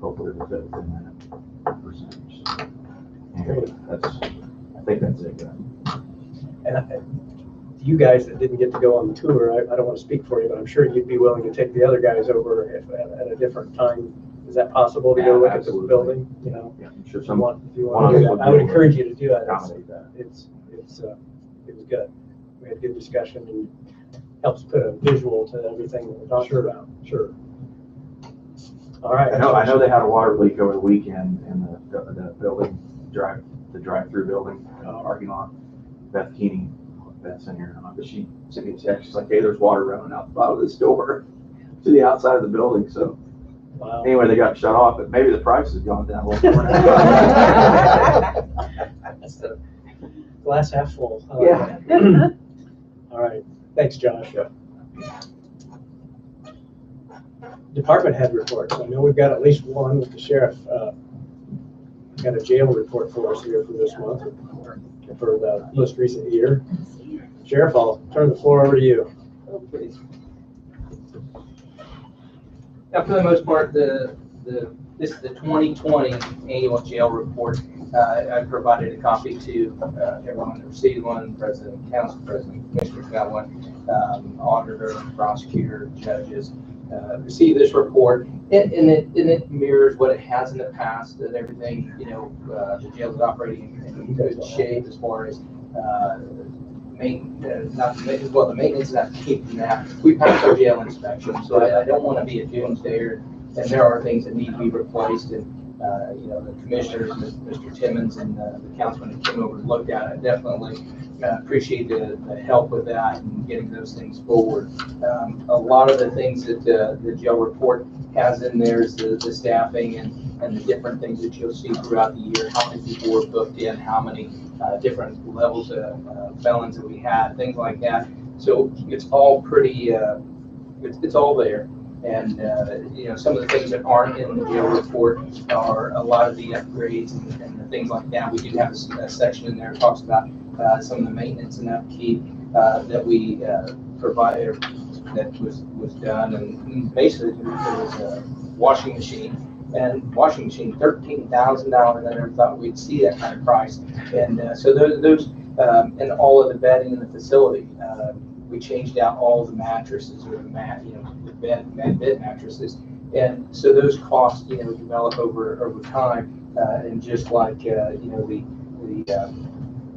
Speaker 12: hopefully it'll fit within that percentage. So, anyway, I think that's it.
Speaker 2: And you guys that didn't get to go on the tour, I don't want to speak for you, but I'm sure you'd be willing to take the other guys over if, at a different time. Is that possible to go look at the
Speaker 12: Absolutely.
Speaker 2: building? You know,
Speaker 12: Yeah, I'm sure
Speaker 2: if you want to
Speaker 12: one of
Speaker 2: do
Speaker 12: us
Speaker 2: that,
Speaker 12: would
Speaker 2: I
Speaker 12: be
Speaker 2: would
Speaker 12: able to
Speaker 2: encourage you to do that.
Speaker 12: accommodate that.
Speaker 2: It was good. We had good discussion and helps put a visual to everything that we're talking about.
Speaker 1: Sure.
Speaker 2: All right.
Speaker 12: I know they had a water leak over the weekend in the building, the drive-through building, parking lot. Beth Keeney, Beth's in here, but she sent me a text, she's like, hey, there's water running out the bottom of this door to the outside of the building, so.
Speaker 2: Wow.
Speaker 12: Anyway, they got shut off, but maybe the price has gone down a little more.
Speaker 2: That's the glass half full. I like
Speaker 12: Yeah.
Speaker 2: that. All right. Thanks, Josh. Department head reports. I know we've got at least one with the sheriff. Got a jail report for us here for this month, for the most recent year. Sheriff, I'll turn the floor over to you.
Speaker 13: Okay. Now, for the most part, this is the 2020 annual jail report. I provided a copy to everyone that received one, President, Council President, Commissioner got one, auditor, prosecutor, judges. Receive this report, and it mirrors what it has in the past, that everything, the jail is operating in good shape as far as the maintenance is not keeping that. We passed our jail inspection, so I don't want to be a doomsdayer, and there are things that need to be replaced, and the commissioners, Mr. Timmons and the councilman that came over and looked at it, definitely appreciate the help with that and getting those things forward. A lot of the things that the jail report has in there is the staffing and the different things that you'll see throughout the year, how many people were booked in, how many different levels of felons that we had, things like that. So it's all pretty, it's all there. And, some of the things that aren't in the jail report are a lot of the upgrades and the things like that. We do have a section in there that talks about some of the maintenance and upkeep that we provided, that was done. And basically, there was a washing machine. And washing machine, $13,000. I never thought we'd see that kind of price. And so those and all of the bedding in the facility. We changed out all the mattresses or the bed mattresses, and so those costs develop over time. And just like the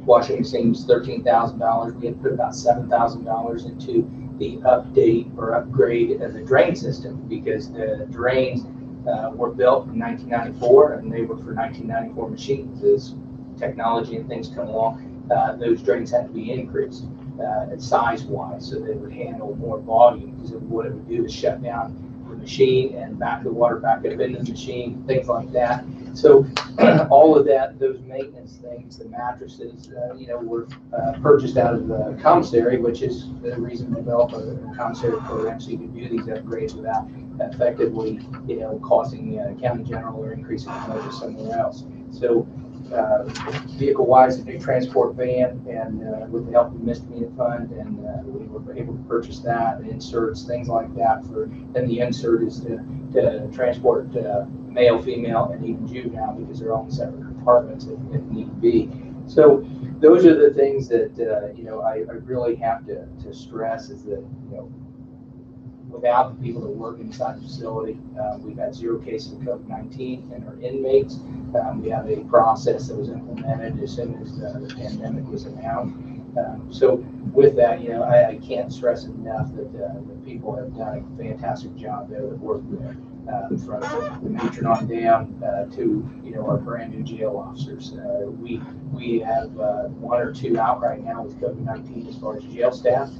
Speaker 13: washing machine was $13,000, we had put about $7,000 into the update or upgrade of the drain system, because the drains were built in 1994 and they were for 1994 machines. As technology and things come along, those drains had to be increased size-wise, so they would handle more volume, because what it would do is shut down the machine and back the water back up into the machine, things like that. So all of that, those maintenance things, the mattresses, were purchased out of the commissary, which is the reason to develop a commissary program, so you can do these upgrades without effectively, costing the county general or increasing the budget somewhere else. So vehicle-wise, a new transport van, and with the help of the misdemeanor fund, and we were able to purchase that, inserts, things like that. And the insert is to transport male, female, and even juvenile, because they're all in separate compartments if need be. So those are the things that I really have to stress, is that without the people that work inside the facility, we've had 0 cases of COVID-19 in our inmates. We have a process that was implemented as soon as the pandemic was announced. So with that, I can't stress enough that the people have done a fantastic job there that work there, from the matron on down to our brand new jail officers. We have 1 or 2 out right now with COVID-19 as far as jail staff,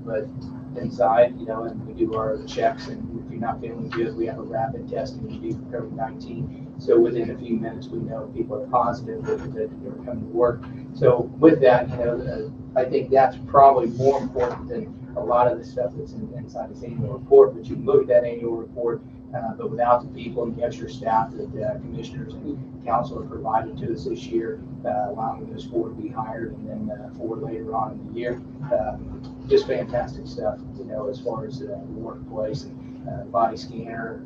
Speaker 13: but inside, and we do our checks, and if you're not feeling good, we have a rapid testing we do for COVID-19. So within a few minutes, we know if people are positive that they're coming to work. So with that, I think that's probably more important than a lot of the stuff that's inside this annual report. But you look at that annual report, but without the people and the extra staff that commissioners and council have provided to us this year, allowing those 4 to be hired, and then 4 later on in the year. Just fantastic stuff, as far as the workplace, and body scanner,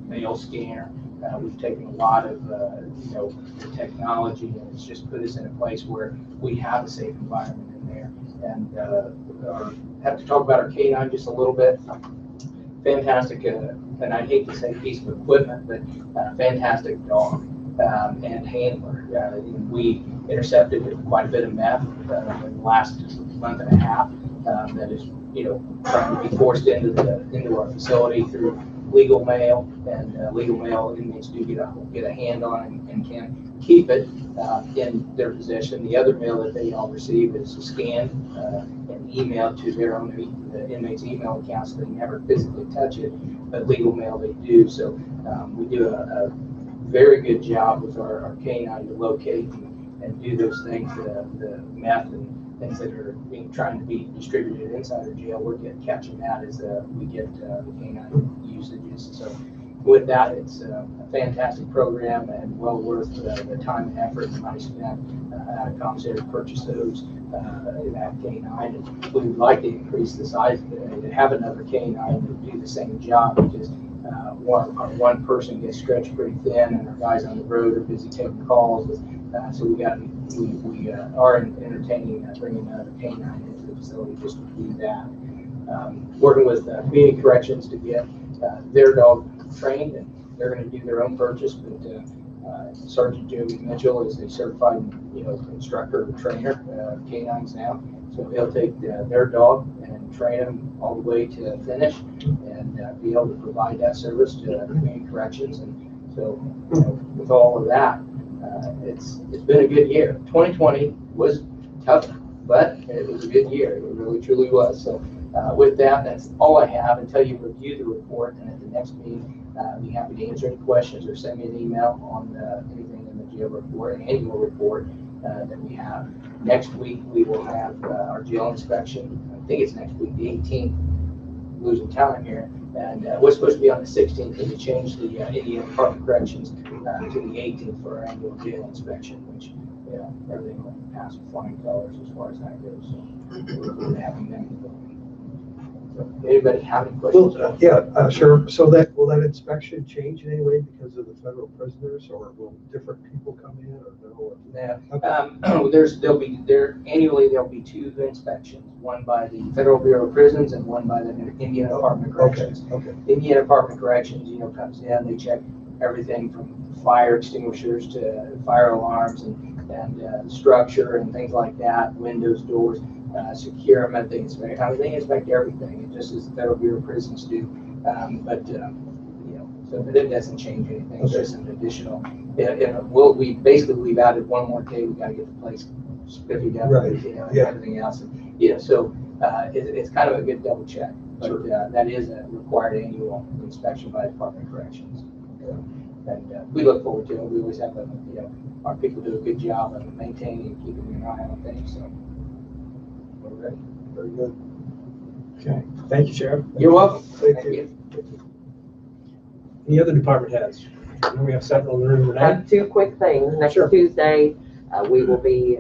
Speaker 13: mail scanner, We've taken a lot of, the technology, and it's just put us in a place where we have a safe environment in there. And have to talk about our canine just a little bit. Fantastic, and I hate to say piece of equipment, but fantastic dog and handler. We intercepted quite a bit of meth in the last month and a half that is, trying to be forced into our facility through legal mail, and legal mail inmates do get a hand on and can keep it in their possession. The other mail that they all receive is scanned and emailed to their own the inmates' email accounts. So they never physically touch it, but legal mail they do. So we do a very good job with our canine to locate and do those things, the meth and things that are trying to be distributed inside our jail. We're catching that as we get the canine usages. So with that, it's a fantastic program and well worth the time and effort and money spent at a commissary to purchase those in that canine. And we would like to increase the size of it, to have another canine to do the same job, because one person gets stretched pretty thin, and our guys on the road are busy taking calls. So we are entertaining bringing another canine into the facility just to do that. Working with community corrections to get their dog trained, and they're going to do their own purchase. But Sergeant Joey Mitchell is a certified, instructor or trainer canines now. So he'll take their dog and train them all the way to finish, and be able to provide that service to community corrections. And so, with all of that, it's been a good year. 2020 was tough, but it was a good year. It really, truly was. So with that, that's all I have until you review the report. And at the next meeting, be happy to answer any questions or send me an email on anything in the jail report, annual report that we have. Next week, we will have our jail inspection. I think it's next week, the 18th, losing time here. And we're supposed to be on the 16th, and we changed the Indiana Department of Corrections to the 18th for our annual jail inspection, which, everything will pass with flying colors as far as that goes. So we're having them in the building. So, anybody have any questions?
Speaker 1: Yeah, sure. So will that inspection change in any way because of the federal prisoners, or will different people come in, or no?
Speaker 13: Yeah.
Speaker 1: Okay.
Speaker 13: Annually there'll be two inspections, one by the Federal Bureau of Prisons and one by the Indiana Department of Corrections.
Speaker 1: Okay.
Speaker 13: The Indiana Department of Corrections, comes in, they check everything from fire extinguishers to fire alarms and structure and things like that, windows, doors, securement. They inspect everything, just as the Federal Bureau of Prisons do. But it doesn't change anything. It's just an additional. We've added one more day. We got to get the place spiffied up,
Speaker 1: right.
Speaker 13: And everything else. And, so it's kind of a good double check. But sure. That is a required annual inspection by the Department of Corrections. And we look forward to it. We always have our people do a good job of maintaining and keeping an eye on things. So we're ready.
Speaker 1: Very good.
Speaker 2: Okay. Thank you, Sheriff.
Speaker 13: You're welcome.
Speaker 1: Thank you.
Speaker 2: Any other department heads? I know we have several in the room
Speaker 8: I
Speaker 2: tonight.
Speaker 8: have two quick things. Next
Speaker 2: Sure.
Speaker 8: Tuesday, we will be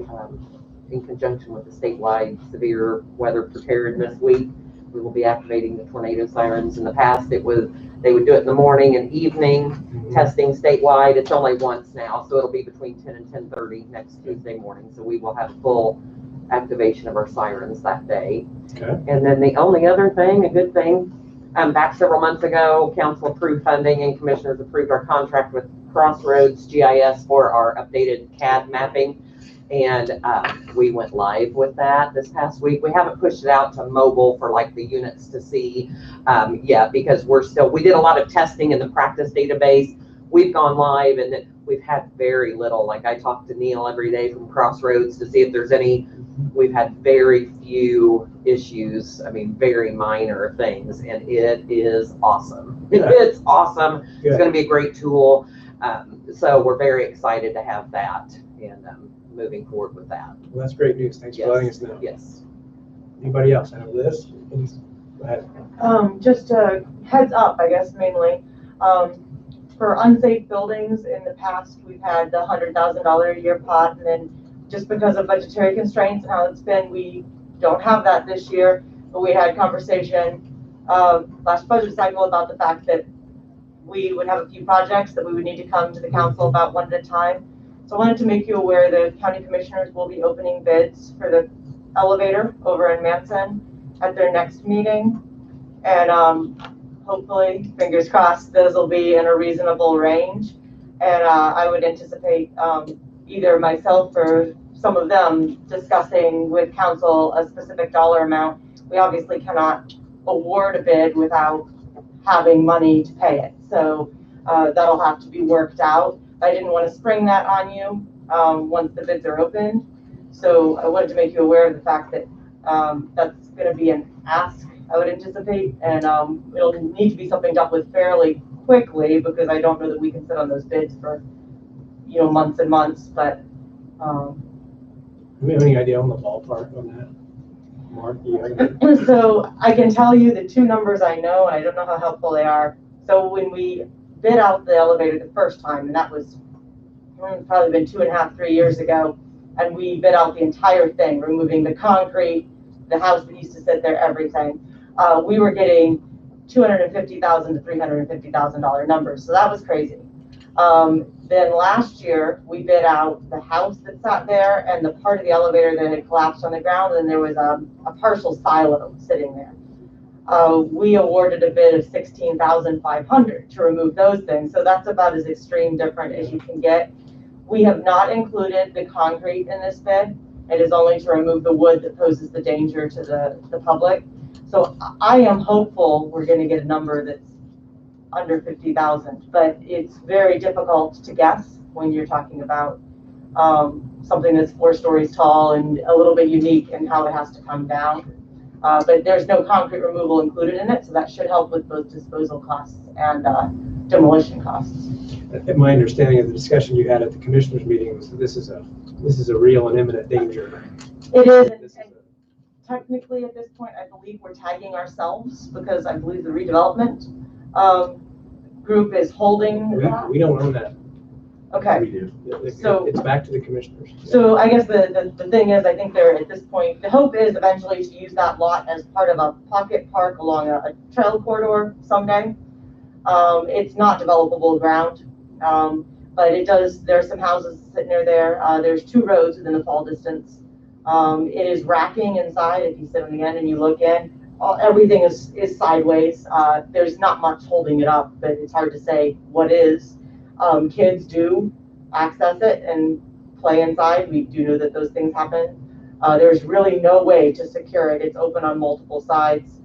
Speaker 8: in conjunction with the statewide severe weather preparedness week. We will be activating the tornado sirens. In the past, they would do it in the morning and evening, testing statewide. It's only once now, so it'll be between 10 and 10:30 next Tuesday morning. So we will have full activation of our sirens that day.
Speaker 2: Okay.
Speaker 8: And then the only other thing, a good thing, back several months ago, council approved funding and commissioners approved our contract with Crossroads GIS for our updated CAD mapping. And we went live with that this past week. We haven't pushed it out to mobile for like the units to see yet, because we did a lot of testing in the practice database. We've gone live, and we've had very little. Like, I talk to Neil every day from Crossroads to see if there's any. We've had very few issues. I mean, very minor things, and it is awesome.
Speaker 2: Yeah.
Speaker 8: It's awesome.
Speaker 2: Good.
Speaker 8: It's going to be a great tool. So we're very excited to have that, and moving forward with that.
Speaker 2: Well, that's great news. Thanks for letting us know.
Speaker 8: Yes.
Speaker 2: Anybody else? I know Liz. Please go ahead.
Speaker 11: Just a heads up, I guess, mainly. For unsafe buildings, in the past, we've had the $100,000 a year pot, and then just because of budgetary constraints and how it's been, we don't have that this year. But we had conversation last budget cycle about the fact that we would have a few projects that we would need to come to the council about one at a time. So I wanted to make you aware the county commissioners will be opening bids for the elevator over in Manson at their next meeting. And hopefully, fingers crossed, those will be in a reasonable range. And I would anticipate either myself or some of them discussing with council a specific dollar amount. We obviously cannot award a bid without having money to pay it. So that'll have to be worked out. I didn't want to spring that on you once the bids are opened. So I wanted to make you aware of the fact that that's going to be an ask, I would anticipate, and it'll need to be something dealt with fairly quickly because I don't know that we can sit on those bids for, months and months, but.
Speaker 2: Do you have any idea on the ballpark on that? Mark, do you have any?
Speaker 11: So I can tell you the two numbers I know, and I don't know how helpful they are. So when we bid out the elevator the first time, and that was probably been 2.5, 3 years ago, and we bid out the entire thing, removing the concrete, the house that used to sit there, everything. We were getting $250,000 to $350,000 numbers, so that was crazy. Then last year, we bid out the house that sat there and the part of the elevator that had collapsed on the ground, and there was a partial silo sitting there. We awarded a bid of $16,500 to remove those things, so that's about as extreme different as you can get. We have not included the concrete in this bid. It is only to remove the wood that poses the danger to the public. So I am hopeful we're going to get a number that's under 50,000, but it's very difficult to guess when you're talking about something that's 4 stories tall and a little bit unique in how it has to come down. But there's no concrete removal included in it, so that should help with both disposal costs and demolition costs.
Speaker 2: And my understanding of the discussion you had at the commissioners meeting was that this is a real and imminent danger.
Speaker 11: It is. And technically, at this point, I believe we're tagging ourselves because I believe the redevelopment group is holding.
Speaker 2: We don't own that.
Speaker 11: Okay.
Speaker 2: We do.
Speaker 11: So
Speaker 2: it's back to the commissioners.
Speaker 11: So I guess the thing is, I think they're at this point, the hope is eventually to use that lot as part of a pocket park along a trail corridor someday. It's not developable ground, but it does, there's some houses sitting near there. There's 2 roads within the fall distance. It is racking inside. If you sit on the end and you look in, everything is sideways. There's not much holding it up, but it's hard to say what is. Kids do access it and play inside. We do know that those things happen. There's really no way to secure it. It's open on multiple sides.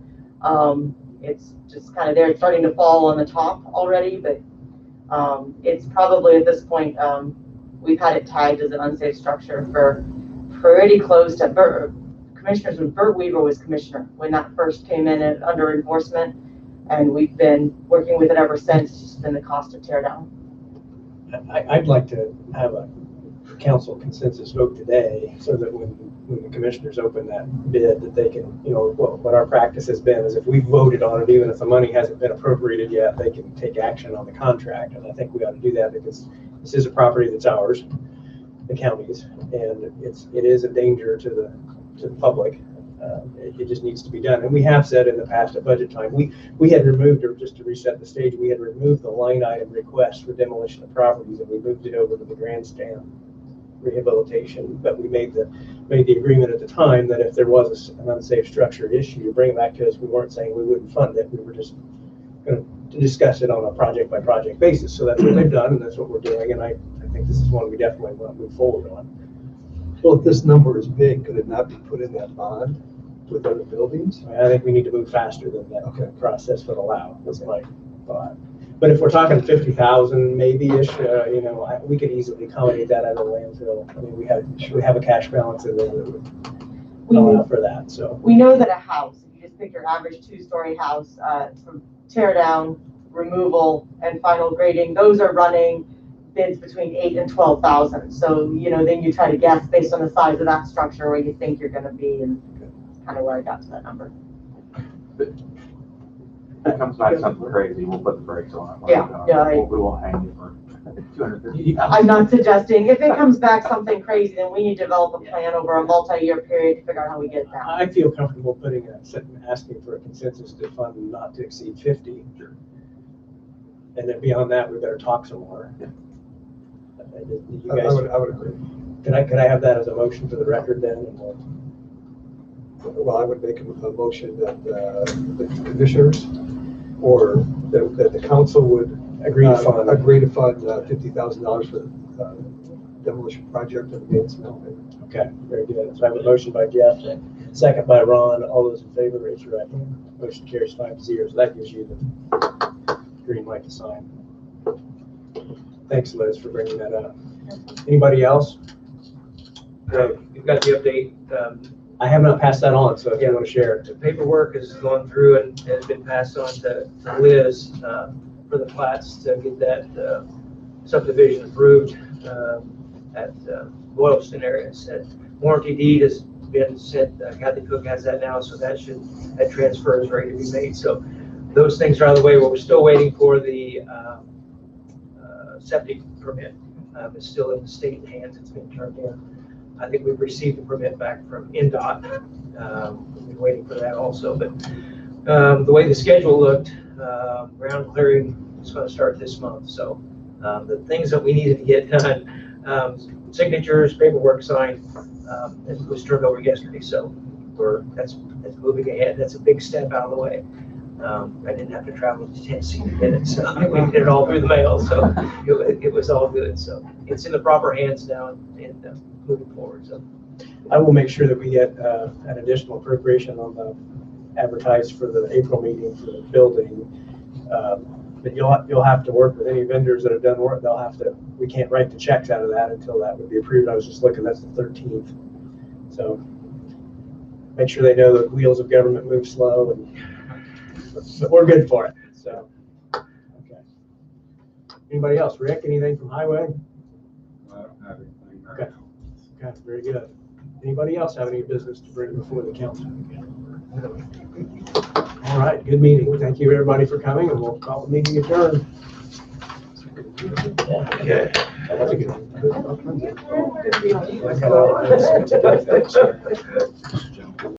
Speaker 11: It's just kind of there. It's starting to fall on the top already, but it's probably at this point, we've had it tagged as an unsafe structure for pretty close to commissioners when Bert Weaver was commissioner, when that first came in under enforcement, and we've been working with it ever since. It's just been the cost of tear down.
Speaker 2: I'd like to have a council consensus vote today so that when the commissioners open that bid, that they can, what our practice has been is if we voted on it, even if the money hasn't been appropriated yet, they can take action on the contract. And I think we ought to do that because this is a property that's ours, the county's, and it is a danger to the public. It just needs to be done. And we have said in the past at budget time, we had removed, or just to reset the stage, we had removed the line item request for demolition of properties, and we moved it over to the grandstand rehabilitation. But we made the agreement at the time that if there was an unsafe structure issue, to bring it back to us. We weren't saying we wouldn't fund it. We were just going to discuss it on a project by project basis. So that's what they've done, and that's what we're doing. And I think this is one we definitely want to move forward on.
Speaker 1: Well, if this number is big, could it not be put in that bond with other buildings?
Speaker 2: I think we need to move faster than that process would allow. That's my thought. But if we're talking 50,000 maybe-ish, we could easily accommodate that out of the landfill. I mean, we have a cash balance in there that would allow for that. So
Speaker 11: we know that a house, if you just pick your average 2-story house, from tear down, removal, and final grading, those are running bids between 8,000 and 12,000. So then you try to guess based on the size of that structure where you think you're going to be, and kind of where I got to that number.
Speaker 12: If it comes back something crazy, we'll put the brakes on it.
Speaker 11: Yeah.
Speaker 12: We won't hang you for 250,000.
Speaker 11: I'm not suggesting if it comes back something crazy, then we need to develop a plan over a multi-year period to figure out how we get it down.
Speaker 2: I feel comfortable asking for a consensus to fund not to exceed 50. And then beyond that, we better talk some more. You
Speaker 1: I
Speaker 2: guys,
Speaker 1: would agree.
Speaker 2: can I have that as a motion for the record then? And
Speaker 1: Well, I would make a motion that the commissioners or that the council would
Speaker 2: agree to fund.
Speaker 1: agree to fund $50,000 for the demolition project of the manson building.
Speaker 2: Okay, very good. So I have a motion by Jeff, second by Ron. All those in favor, raise your right hand. Motion carries 5-0. So that gives you the green light to sign. Thanks, Liz, for bringing that up. Anybody else?
Speaker 14: You've got the update.
Speaker 2: I have not passed that on, so if you want to share it.
Speaker 14: The paperwork has gone through and has been passed on to Liz for the plats to get that subdivision approved at Boylston area. Said warranty deed has been sent. Kathy Cook has that now, so that transfer is ready to be made. So those things are out of the way. We're still waiting for the septic permit. It's still in the state hands. It's been turned in. I think we've received the permit back from NDOT. We've been waiting for that also, but the way the schedule looked, ground clearing is going to start this month. So the things that we needed to get done, signatures, paperwork signed, it was turned over yesterday. So that's moving ahead. That's a big step out of the way. I didn't have to travel to Tennessee to get it, so we did it all through the mail. So it was all good. So it's in the proper hands now and moving forward. So
Speaker 2: I will make sure that we get an additional appropriation on the advertised for the April meeting for the building. But you'll have to work with any vendors that have done work. They'll have to. We can't write the checks out of that until that would be approved. I was just looking. That's the 13th. So make sure they know the wheels of government move slow, but we're good for it. So okay. Anybody else? Rick, anything from Highway?
Speaker 15: I don't have anything right
Speaker 2: Okay.
Speaker 15: now.
Speaker 2: Okay, very good. Anybody else have any business to bring before the council? All right, good meeting. Thank you, everybody, for coming, and we'll call the meeting adjourned.
Speaker 14: okay.
Speaker 2: That was a good one.